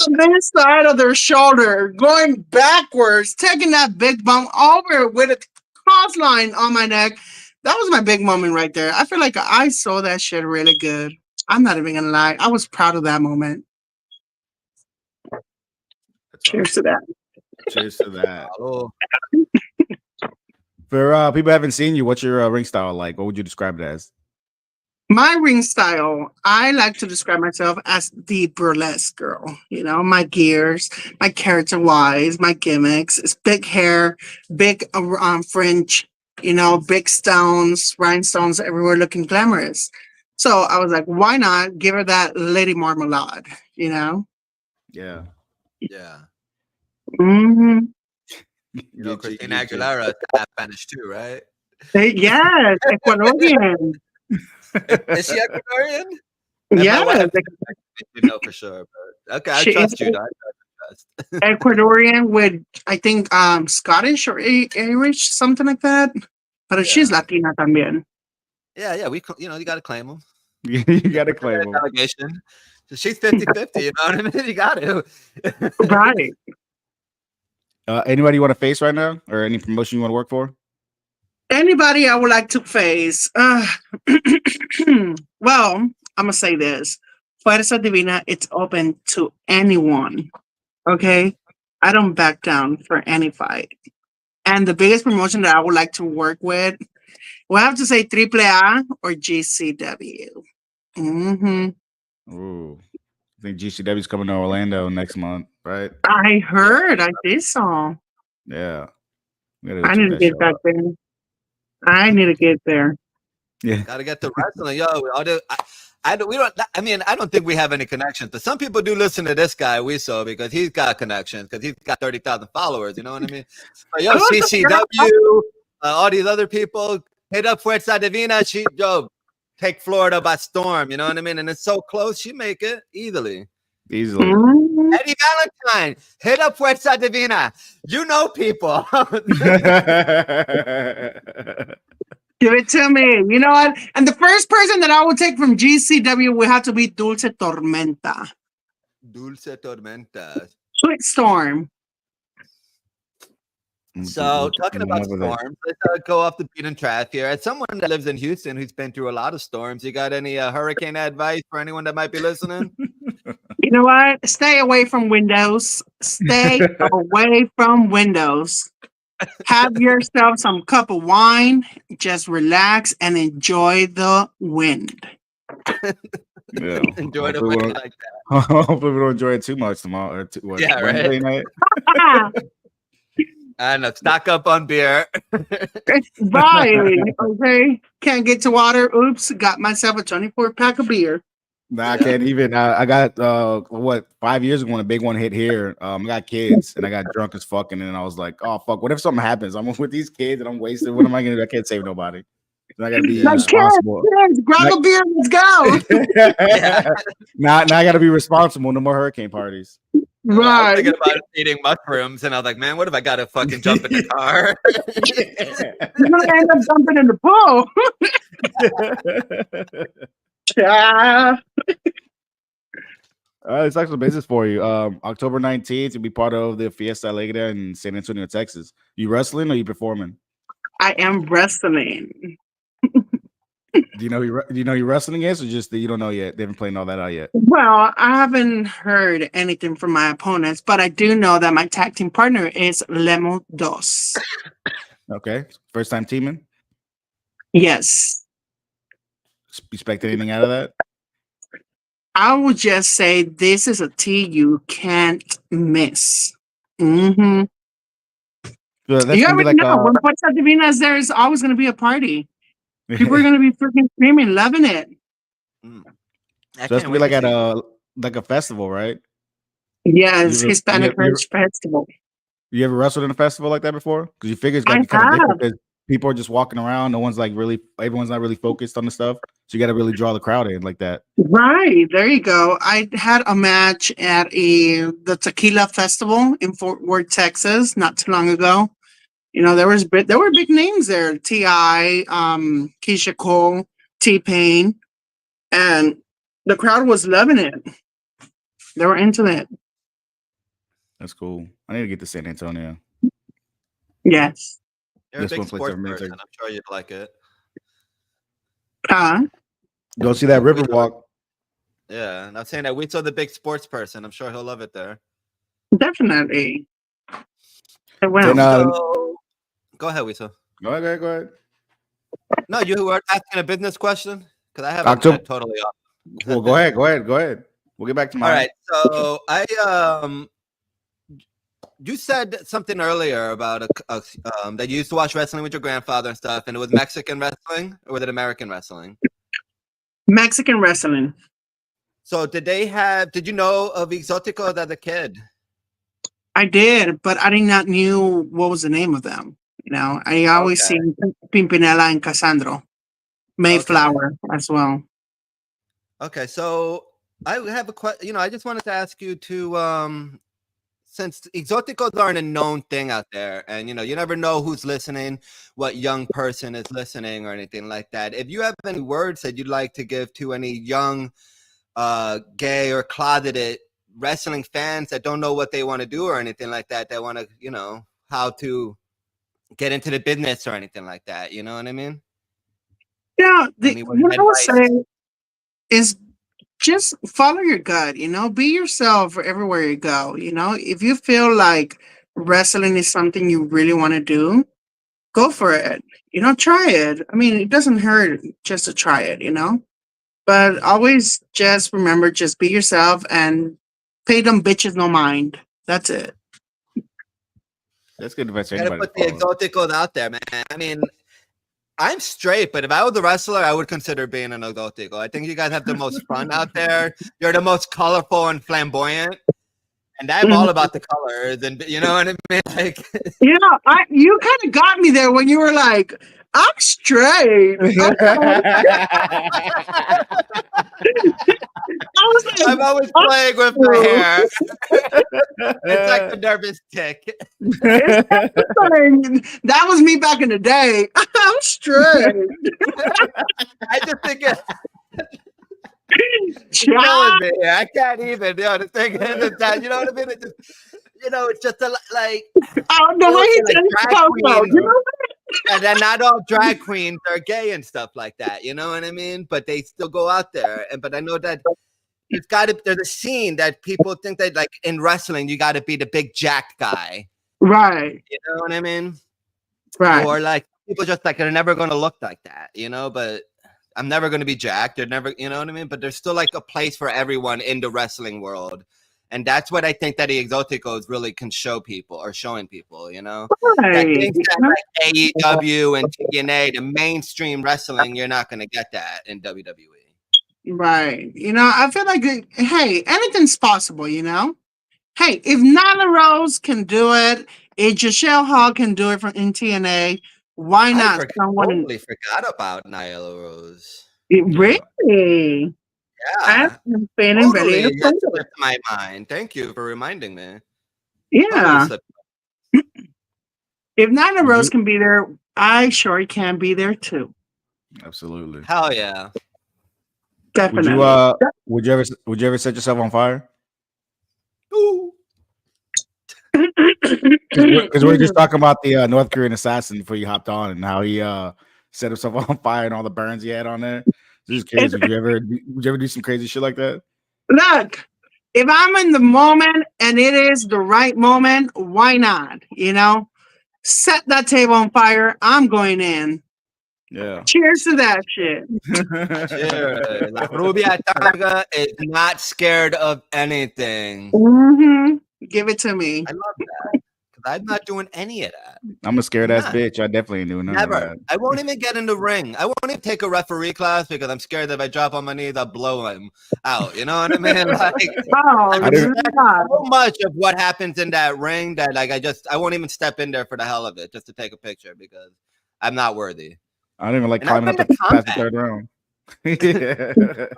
On this side of their shoulder, going backwards, taking that big bump over with a clothesline on my neck. That was my big moment right there. I feel like I saw that shit really good. I'm not even gonna lie. I was proud of that moment. Cheers to that. Cheers to that. For people who haven't seen you, what's your ring style like? What would you describe it as? My ring style, I like to describe myself as the burlesque girl. My gears, my character-wise, my gimmicks. It's big hair, big fringe, big stones, rhinestones everywhere looking glamorous. So I was like, why not give her that Lady Marmalade, Yeah. Yeah. Mm-hmm. Christina Aguilera is half Spanish too, right? Yes, Ecuadorian. Is she Ecuadorian? And Yeah, my wife, you know for sure. But okay, I she is trust you. I trust. Ecuadorian with, I think, Scottish or Irish, something like that. But she's Yeah. Latina también. Yeah. We, you got to claim them. You gotta claim them. Delegation. So she's 50-50. You know what I mean? You got to. Right. Anybody you want to face right now, or any promotion you want to work for? Anybody I would like to face? Well, I'm gonna say this: Fuerza Divina, it's open to anyone. Okay, I don't back down for any fight. And the biggest promotion that I would like to work with, we'll have to say AAA or GCW. Ooh, I think GCW's coming to Orlando next month, right? I heard. I did so. Yeah, we gotta go I check need to that get show back out. there. I need to get there. Yeah, Got to get to wrestling. Yo, we don't. I mean, I don't think we have any connections, but some people do listen to this guy we saw because he's got connections because he's got 30,000 followers. You know what I mean? But yo, CCW, all these other people hit up Fuerza Divina. Take Florida by storm. You know what I mean? And it's so close, she make it easily. easily. Eddie Valentine, hit up Fuerza Divina. You know people. Give it to me. You know what? And the first person that I would take from GCW would have to be Dulce Tormenta. Dulce Tormenta. Sweet Storm. So, talking about storms, let's go off the beaten track here. As someone that lives in Houston who's been through a lot of storms, you got any hurricane advice for anyone that might be listening? You know what? Stay away from windows. Stay away from windows. Have yourself some cup of wine. Just relax and enjoy the wind. Yeah, Enjoy the wind like that. Hopefully, we don't enjoy it too much tomorrow. Wednesday night. And stock up on beer. Right. Okay. Can't get to water. Oops. Got myself a 24-pack of beer. Nah, I can't even. I got 5 years ago when a big one hit here. I got kids and I got drunk as fuck, and then I was like, oh fuck, what if something happens? I'm with these kids and I'm wasted. What am I gonna do? I can't save nobody. So I gotta be responsible. Kids, grab a beer, let's go. Now I gotta be responsible. No more hurricane parties. I was Right. thinking about eating mushrooms, and I was like, man, what if I gotta fucking jump in the car? You're gonna end up jumping in the pool. Yeah. It's actually business for you. October 19th, you'll be part of the Fiesta Alegre in San Antonio, Texas. You wrestling or you performing? I am wrestling. Do you know you're wrestling against, or just that you don't know yet? They haven't played all that out yet. Well, I haven't heard anything from my opponents, but I do know that my tag team partner is Lemo Dos. Okay, first time teaming. Yes. Expect anything out of that? I would just say this is a tea you can't miss. Mm-hmm. So that's You gonna be already like know when Fuerza Divina is there, is always going to be a party. People are going to be freaking screaming, loving it. So that's gonna be like at a festival, right? Yes, Hispanic Heritage Festival. You ever wrestled in a festival like that before? Because you figure it's gotta be kind of different because people are just walking around. No one's like everyone's not really focused on the stuff. So you got to really draw the crowd in like that. Right. There you go. I had a match at the Tequila Festival in Fort Worth, Texas, not too long ago. You know, there were big names there. T.I., Keisha Cole, T-Pain, and the crowd was loving it. They were into it. That's cool. I need to get to San Antonio. Yes. You're a big sports person. I'm sure you'd like it. Go see that Riverwalk. Yeah, and I'm saying that Wito's the big sports person. I'm sure he'll love it there. Definitely. Well, so, go ahead, Wito. Go ahead. No, you were asking a business question? Because I have it totally off. Well, go ahead. We'll get back to mine. All right. So you said something earlier about that you used to watch wrestling with your grandfather and stuff, and it was Mexican wrestling, or was it American wrestling? Mexican wrestling. So did you know of Exoticos as a kid? I did, but I did not knew what was the name of them. You know, I always seen Pimpinela and Cassandro, Mayflower as well. Okay, so I have a question. You know, I just wanted to ask you to since exoticos aren't a known thing out there, and you know, you never know who's listening, what young person is listening, or anything like that. If you have any words that you'd like to give to any young, gay or closeted wrestling fans that don't know what they want to do or anything like that, that want to, you know, how to get into the business or anything like that. You know what I mean? Yeah, Any word what of I would advice? say is just follow your gut, be yourself everywhere you go. If you feel like wrestling is something you really want to do, go for it. Try it. I mean, it doesn't hurt just to try it. But always just remember, just be yourself and pay them bitches no mind. That's it. That's good advice for You gotta anybody to put the follow. exoticos out there, man. I mean, I'm straight, but if I was a wrestler, I would consider being an exotico. I think you guys have the most fun out there. You're the most colorful and flamboyant, and I'm all Mhm. about the colors. And you know what I mean? Like, You kind of got me there when you were like, I'm straight. Okay. I was like, I'm always oh, playing with my hair. It's like a nervous tick. it's fine. That was me back in the day. I'm straight. I just think it's Child. killing me. I can't even. You know, the thing is that, you know what I mean? It just, you know, it's just like I don't know you how look he at like said drag it. queens, You know and then not all drag queens are gay and stuff like that. You know what I mean? But they still go out there. And but I know that there's a scene that people think that like in wrestling you got to be the big jacked guy. Right. You know what I mean? Right. Or like people just like they're never going to look like that. You know, but I'm never going to be jacked. They're never, you know what I mean? But there's still like a place for everyone in the wrestling world. And that's what I think that the Exoticos really can show people or showing people, you know? That Right. things that like AEW and TNA, the mainstream wrestling, you're not going to get that in WWE. Right. I feel like, hey, anything's possible. Hey, if Nyla Rose can do it, if Joshelle Hall can do it from in TNA, why not someone Totally forgot about Nyla Rose. Yeah. really? I've Yeah, been feeling really totally. That offended. slipped my mind. Thank you for reminding me. Totally Yeah. slipped. If Nyla Would Rose you? can be there, I sure can be there too. Absolutely. Hell yeah. Would you? Definitely. Would you ever set yourself on fire? Ooh. Because we're just talking about the North Korean assassin before you hopped on and how he set himself on fire and all the burns he had on there. So just curious, would you ever do some crazy shit like that? Look, if I'm in the moment and it is the right moment, why not? Set that table on fire. I'm going in. Yeah. Cheers to that shit. Cheers. La Rubia Tanga is not scared of anything. Give it to me. I love that. Because I'm not doing any of that. I'm a scared I'm ass not. bitch. I definitely ain't doing none of Never. that. I won't even get in the ring. I won't even take a referee class because I'm scared that if I drop on my knees, I'll blow him out. You know what I mean? Like, Oh, I I didn't- respect God. so much of what happens in that ring that like I won't even step in there for the hell of it just to take a picture because I'm not worthy. I don't even like And I've climbing up been the to past the combat. third round.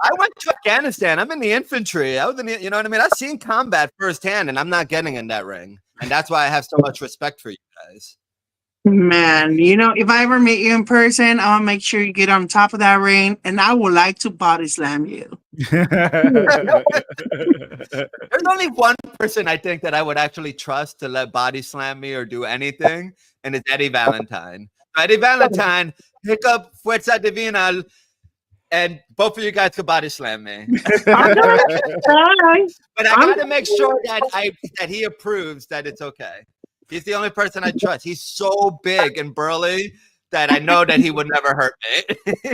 I went to Afghanistan. I'm in the infantry. I was in the, you know what I mean? I've seen combat firsthand, and I'm not getting in that ring. And that's why I have so much respect for you guys. Man, if I ever meet you in person, I want to make sure you get on top of that ring and I would like to body slam you. There's only one person I think that I would actually trust to let body slam me or do anything, and it's Eddie Valentine. So Eddie Valentine, pick up Fuerza Divina, and both of you guys could body slam me. All right. But I got to make sure that he approves that it's okay. He's the only person I trust. He's so big and burly that I know that he would never hurt me.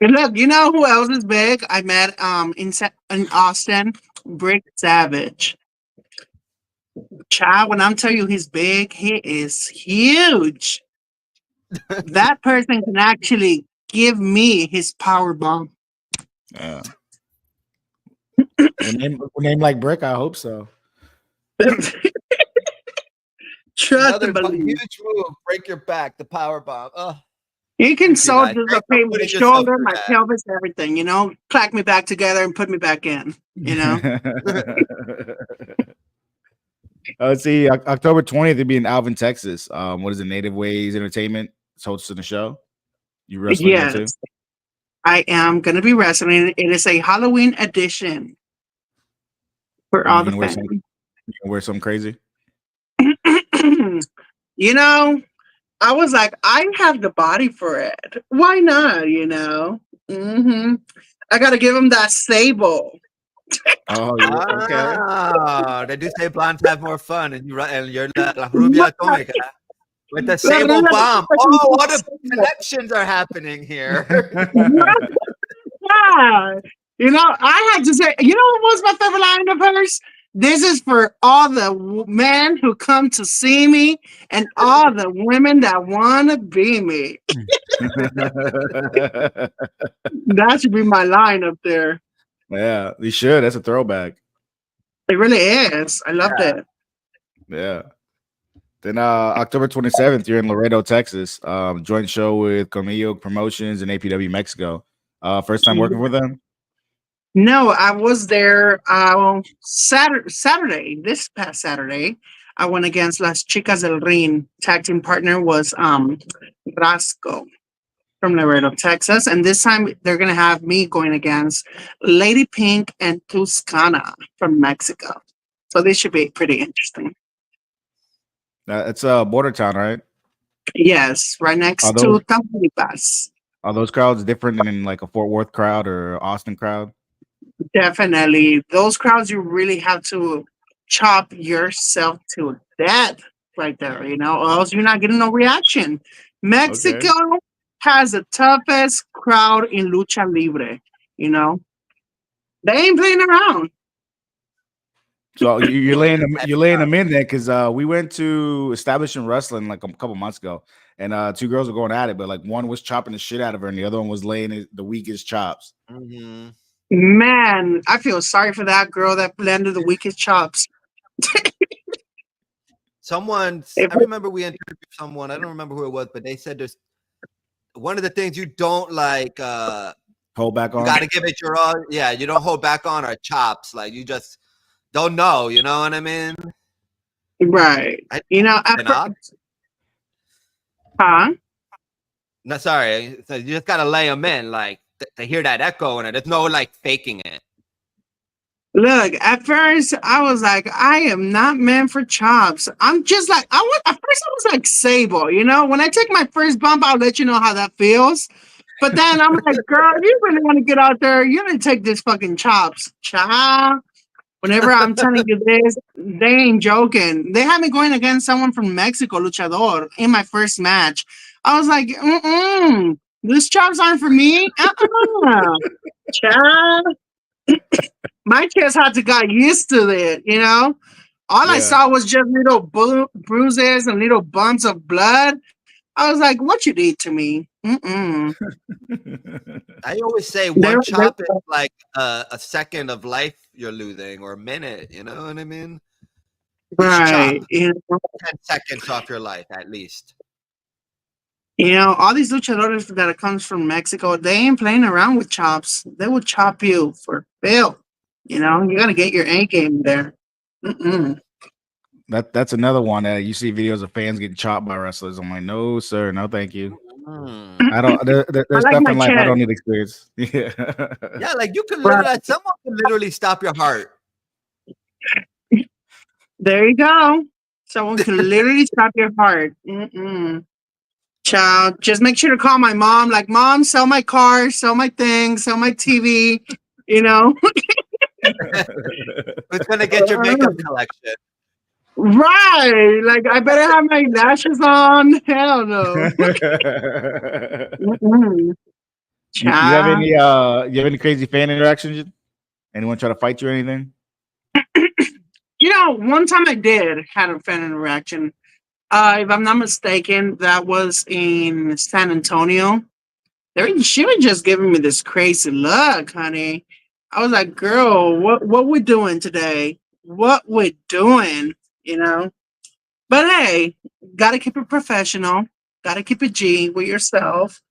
And look, you know who else is big? I met in Austin, Brick Savage. Child, when I'm telling you he's big, he is huge. That person can actually give me his power bomb. Yeah. Name like Brick, I hope so. Trust Another and believe. huge move, break your back, the power bomb. Oh. You can Thank you, so guys. Thanks for dislocate my putting yourself shoulder, through my pelvis, everything, you know, clack me back together and put me back in, you know. Let's see, October 20th, it'll be in Alvin, Texas. What is it? Native Ways Entertainment is hosting the show. You wrestling there too? Yes, I am going to be wrestling. It is a Halloween edition for You all the gonna wear fans. something? You gonna wear something crazy? You know, I was like, I have the body for it. Why not? You know, I got to give him that sable. Oh yeah, okay. Ah, they do say blondes have more fun, and you're la rubia atómica with the sable bomb. Oh, what the connections are happening here? Yeah. You know, I had to say, you know what was my favorite line of hers? This is for all the men who come to see me and all the women that want to be me. That should be my line up there. Yeah, you should. That's a throwback. It really is. I loved it. Yeah. Then October 27th, you're in Laredo, Texas. Joint show with Comillo Promotions and APW Mexico. First time working with them? No, I was there Saturday, this past Saturday. I went against Las Chicas del Ring. Tag team partner was Brasco from Laredo, Texas. And this time they're going to have me going against Lady Pink and Tuscana from Mexico. So this should be pretty interesting. It's border town, right? Yes, right next to Tamaulipas. Are those crowds different than in like a Fort Worth crowd or Austin crowd? Definitely. Those crowds, you really have to chop yourself to death right there, you know, or else you're not getting no reaction. Mexico has the toughest crowd in lucha libre, you know. They ain't playing around. So you're laying them in there because we went to Establishment Wrestling like a couple months ago, and two girls were going at it, but like one was chopping the shit out of her, and the other one was laying the weakest chops. Mm-hmm. Man, I feel sorry for that girl that landed the weakest chops. I remember we interviewed someone, I don't remember who it was, but they said there's one of the things you don't like hold back on. You gotta give it your all. Yeah, you don't hold back on our chops. Like you just don't know, you know what I mean? Right. You know, no, sorry. So you just gotta lay them in, like to hear that echo, and there's no like faking it. Look, at first I was like, I am not meant for chops. I'm just like, at first I was like Sable, you know, when I take my first bump, I'll let you know how that feels. But then I'm like, girl, if you really want to get out there, you're gonna take this fucking chops. Chop. Whenever I'm telling you this, they ain't joking. They had me going against someone from Mexico, Luchador, in my first match. I was like, these chops aren't for me. Chop. My chest had to got used to it, you know. All I saw was just little bruises and little bumps of blood. I was like, "What you did to me?" I always say one chop is like a second of life you're losing, or a minute. You know what I mean? Right. You know? 10 seconds off your life at least. You know, all these luchadores that comes from Mexico, they ain't playing around with chops. They will chop you for real. You know, you got to get your A game there. That's another one that you see videos of fans getting chopped by wrestlers. I'm like, no, sir, no, thank you. I don't. There's like stuff in life I don't need experience. Yeah, yeah, like you can literally, someone can literally stop your heart. There you go. Someone can literally stop your heart. Child, just make sure to call my mom. Like, Mom, sell my car, sell my things, sell my TV. You know. Who's gonna get your makeup collection? Right. Like, I better have my lashes on. Hell no. You have any crazy fan interactions? Anyone try to fight you or anything? You know, one time I did had a fan interaction. If I'm not mistaken, that was in San Antonio. She was just giving me this crazy look, honey. I was like, girl, what we doing today? What we doing? You know? But hey, gotta keep it professional. Gotta keep it G with yourself.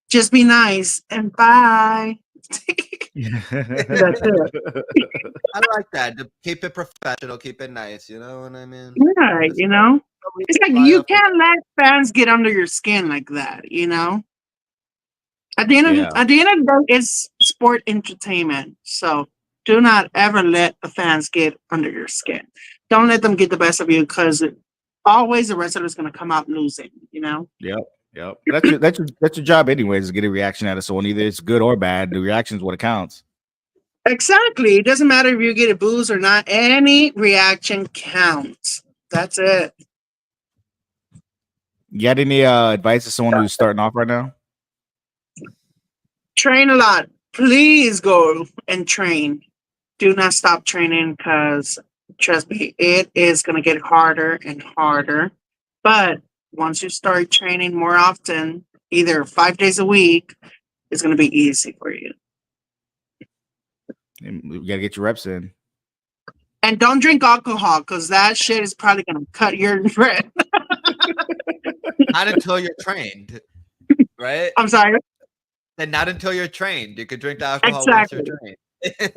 Just be nice and bye. That's it. I like that. To keep it professional, keep it nice. You know what I mean? Yeah, Just you know, nobody it's like fly you up for can't let fans get under your skin like that. You know, Yeah. at the end of the day, it's sport entertainment. So do not ever let the fans get under your skin. Don't let them get the best of you because always the wrestler is going to come out losing. You know. Yep. Yep. That's your job anyways, is to get a reaction out of someone. Either it's good or bad. The reaction is what counts. Exactly. It doesn't matter if you get a booze or not. Any reaction counts. That's it. You got any advice to someone who's starting off right now? Train a lot. Please go and train. Do not stop training because trust me, it is going to get harder and harder. But once you start training more often, either 5 days a week, it's going to be easy for you. You gotta get your reps in. And don't drink alcohol because that shit is probably going to cut your breath. not until you're trained, right? I'm sorry. And not until you're trained. You could drink the alcohol once you're trained.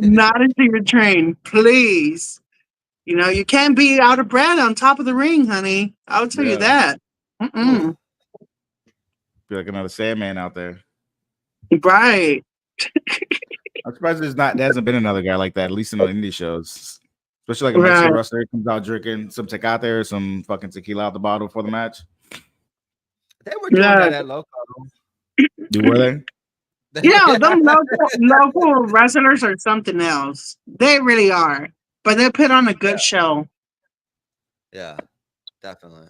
Not until you're trained, please. You know, you can't be out of breath on top of the ring, honey. I'll tell you that. Mm-mm. Feel like another Sandman out there. Right. I'm surprised there hasn't been another guy like that, at least in the indie shows. Especially like a Mexican wrestler comes out drinking some Tecate or some fucking tequila out the bottle before the match. They were doing that at local. Were they? You know, them local wrestlers are something else. They really are. But they put on a good show. Yeah, definitely.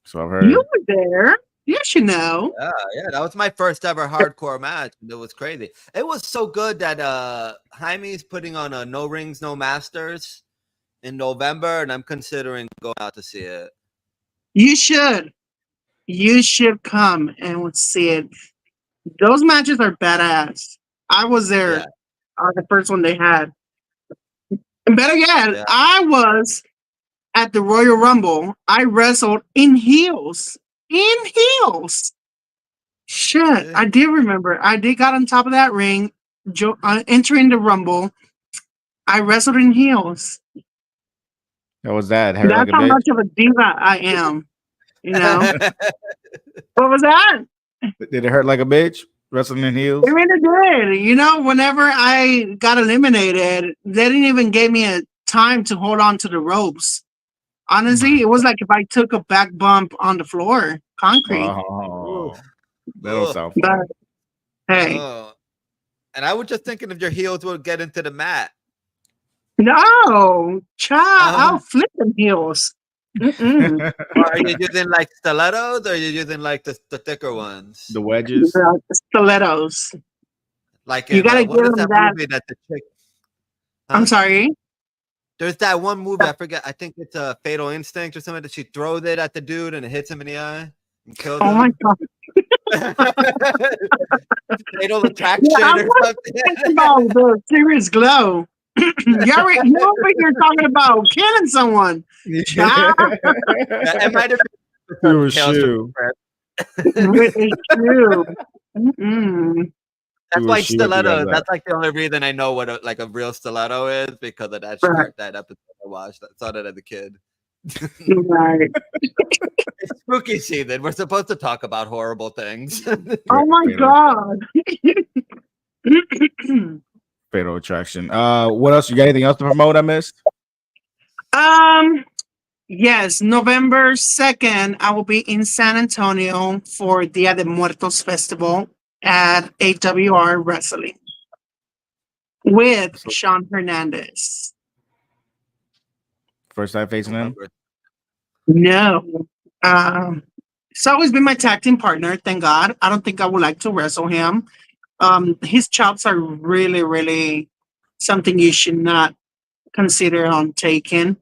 So I've heard. You were there. Yes, you know. Yeah, that was my first ever hardcore match. It was crazy. It was so good that Jaime's putting on a No Rings, No Masters in November, and I'm considering going out to see it. You should. You should come and see it. Those matches are badass. I was there. Yeah. The first one they had. And better yet, I was at the Royal Rumble. I wrestled in heels. In heels. Shit. I did remember. I did got on top of that ring, entering the Rumble. I wrestled in heels. How was that? That's like how much of a diva I am. You know? What was that? Did it hurt like a bitch? Wrestling in heels? It really did. You know, whenever I got eliminated, they didn't even give me a time to hold on to the ropes. Honestly, it was like if I took a back bump on the floor, concrete. Oh, that don't sound fun. But, hey. And I was just thinking if your heels would get into the mat. No, child, I'll flip them heels. Or are you using like stilettos or are you using like the thicker ones? The wedges? The stilettos. Like you gotta give them that. Movie that the chick, I'm sorry? There's that one movie, I forget, I think it's a Fatal Instinct or something, that she throws it at the dude and it hits him in the eye and kills him. Oh my God. Fatal Attraction or something. About the serious glow. You're over here talking about killing someone. It might have been a shoe. It's true. That's why stiletto. That's like the only reason I know what a real stiletto is, because of that shirt, that episode I watched. I saw that as a kid. Right. It's spooky season. We're supposed to talk about horrible things. Oh my God. Fatal Attraction. What else? You got anything else to promote I missed? Yes, November 2nd, I will be in San Antonio for Dia de Muertos Festival at AWR Wrestling with Sean Hernandez. First time facing him? No. It's always been my tag team partner, thank God. I don't think I would like to wrestle him. His chops are really, really something you should not consider on taking.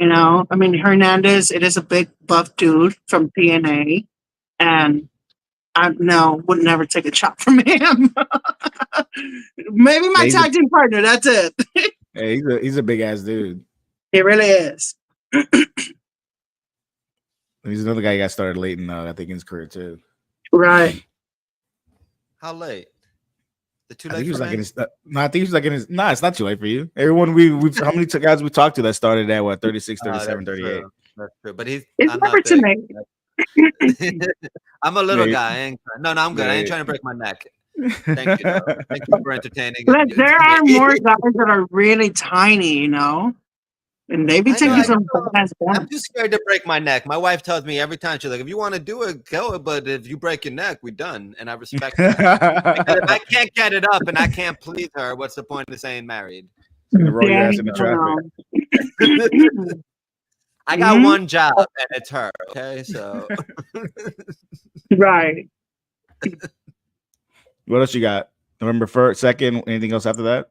You know, I mean, Hernandez, it is a big buff dude from TNA, and I would never take a chop from him. Maybe my tag team partner, that's it. Hey, he's a big ass dude. He really is. He's another guy who got started late in, I think, in his career too. Right. How late? The too I think late he was for like me? in his. No, I think he was like in his. Nah, it's not too late for you. Everyone we've how many guys we talked to that started at what 36, Oh, 37, that's 38. true. That's true. But It's I'm never not too big. late. I'm a little Yeah, guy. No, I'm good. I ain't yeah. trying to break my neck. Thank you, though. Thank you for entertaining But there me. are more guys that are really tiny, you know, and they be I know. taking some badass I'm too bumps. scared to break my neck. My wife tells me every time, she's like, if you want to do it, go. But if you break your neck, we're done. And I respect that. Because if I can't get it up and I can't please her, what's the point of saying married? Gonna roll your ass Damn. into traffic. I got Mhm. one job, and it's her. Okay, so Right. What else you got? November 1st, 2nd, anything else after that?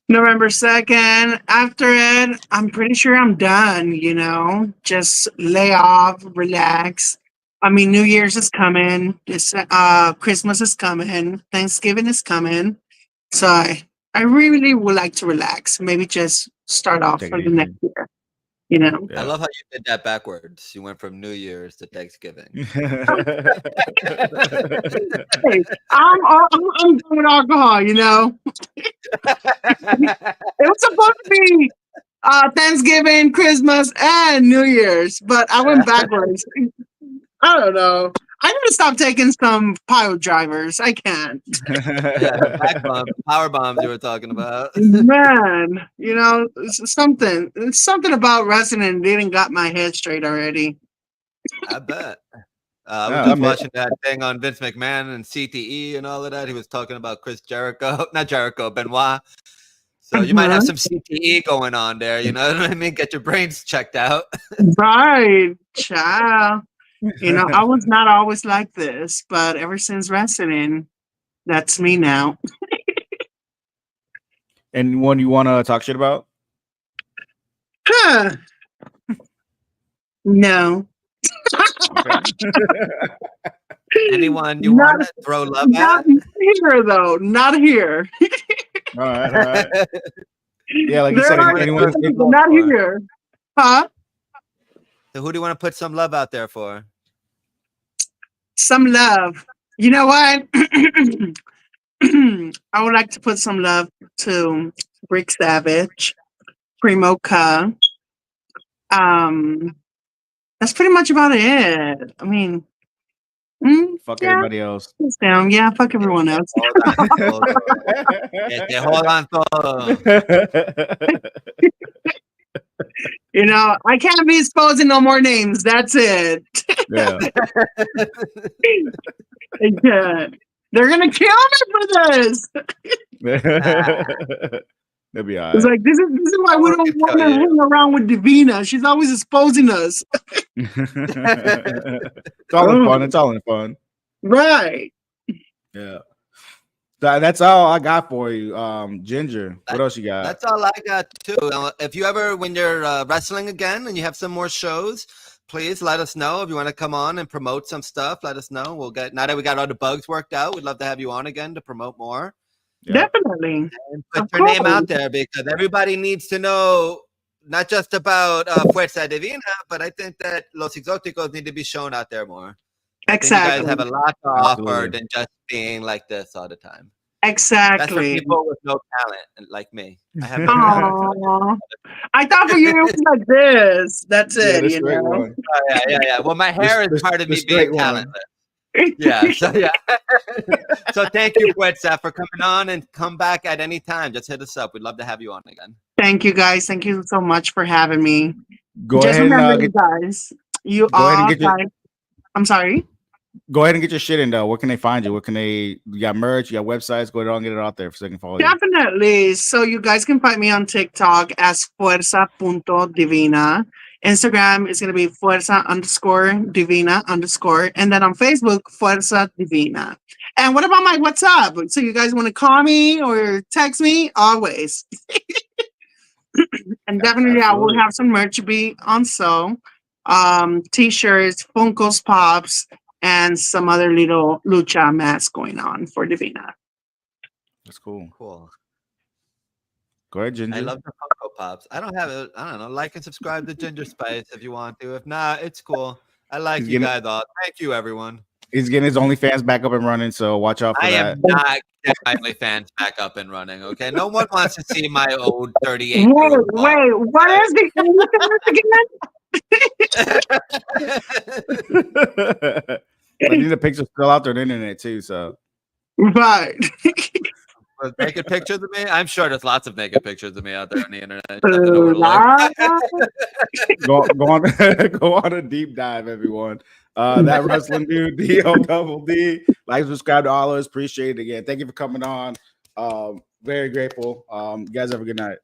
November 2nd. After it, I'm pretty sure I'm done, you know. Just lay off, relax. I mean, New Year's is coming. Christmas is coming. Thanksgiving is coming. So I really would like to relax. Maybe just start off Take for it the next easy. year, you know. I Yeah. love how you did that backwards. You went from New Year's to Thanksgiving. Hey, I'm done with alcohol, you know. It was supposed to be Thanksgiving, Christmas, and New Year's, but I went backwards. I don't know. I need to stop taking some pile drivers. I can't. Yeah, the back bump, power bombs you were talking about. Man, you know, it's something about wrestling and didn't got my head straight already. I bet. I was Yeah, I just mean, watching that thing on Vince McMahon and CTE and all of that. He was talking about Chris Jericho, not Jericho, Benoit. So you might have Mhm. some CTE going on there. You know what I mean? Get your brains checked out. Right, child. You know, I was not always like this, but ever since wrestling, that's me now. and one you want to talk shit about? Huh. No. Okay. Anyone you Not want to throw love not at? here though. Not here. All right, all right. Yeah, like you There said, are anyone some, you but not for? here. Huh? So who do you want to put some love out there for? Some love. You know what? I would like to put some love to Rick Savage, Primo Ka. Um, that's pretty much about it. I mean, fuck yeah, everybody else. it's down. Yeah, fuck everyone else. Hold on, hold on. Hold on, todo. You know, I can't be exposing no more names. That's it. Yeah. I can't. They're gonna kill me for this. They'll be all It's right. like this is why we No one don't can want kill to you. hang around with Divina. She's always exposing us. It's all in fun. It's all in fun. Right. Yeah. That's all I got for you. Ginger. What else you got? That's all I got too. If you ever, when you're wrestling again and you have some more shows, please let us know. If you want to come on and promote some stuff, let us know. We'll get, now that we got all the bugs worked out, we'd love to have you on again to promote more. Yeah. Definitely. And put Of your name course. out there because everybody needs to know not just about Fuerza Divina, but I think that Los Exóticos need to be shown out there more. I think you guys have a Exactly. lot to offer Absolutely. than just being like this all the time. That's for Exactly. people with no talent like me. I have no talent. Aww. I thought for you it was like this. That's Yeah, it, the you straight know. one. Oh, yeah. Well, my hair is part of The me being straight one. talentless. Yeah, so yeah. So thank you, Fuerza, for coming on and come back at any time. Just hit us up. We'd love to have you on again. Thank you guys. Thank you so much for having me. Go Just ahead remember, and you guys, you go ahead and all get your type. I'm sorry. go ahead and get your shit in though. Where can they find you? Where can they? You got merch? You got websites? Go ahead and get it out there so they can follow you. Definitely. So you guys can find me on TikTok as fuerza.divina. Instagram is going to be fuerza_divina_. And then on Facebook, Fuerza Divina. And what about my WhatsApp? So you guys want to call me or text me? Always. And definitely I will Absolutely. have some merch to be on sale. T-shirts, Funkos Pops, and some other little lucha masks going on for Divina. That's cool. Cool. Go ahead, Ginger. I love the Funko Pops. I don't have it. I don't know. Like and subscribe to Ginger Spice if you want to. If not, it's cool. I like He's you gonna- guys all. Thank you, everyone. He's getting his OnlyFans back up and running, so watch out for I that. am not getting my OnlyFans back up and running. Okay, no one wants to see my old 38. Wait, what is the But I think the picture's still out there on the internet too. So right? With naked pictures of me? I'm sure there's lots of naked pictures of me out there on the internet. You have to know where to look. go on go on a deep dive, everyone. That wrestling dude, DODD. Like, subscribe to all of us. Appreciate it again. Thank you for coming on. Very grateful. You guys have a good night.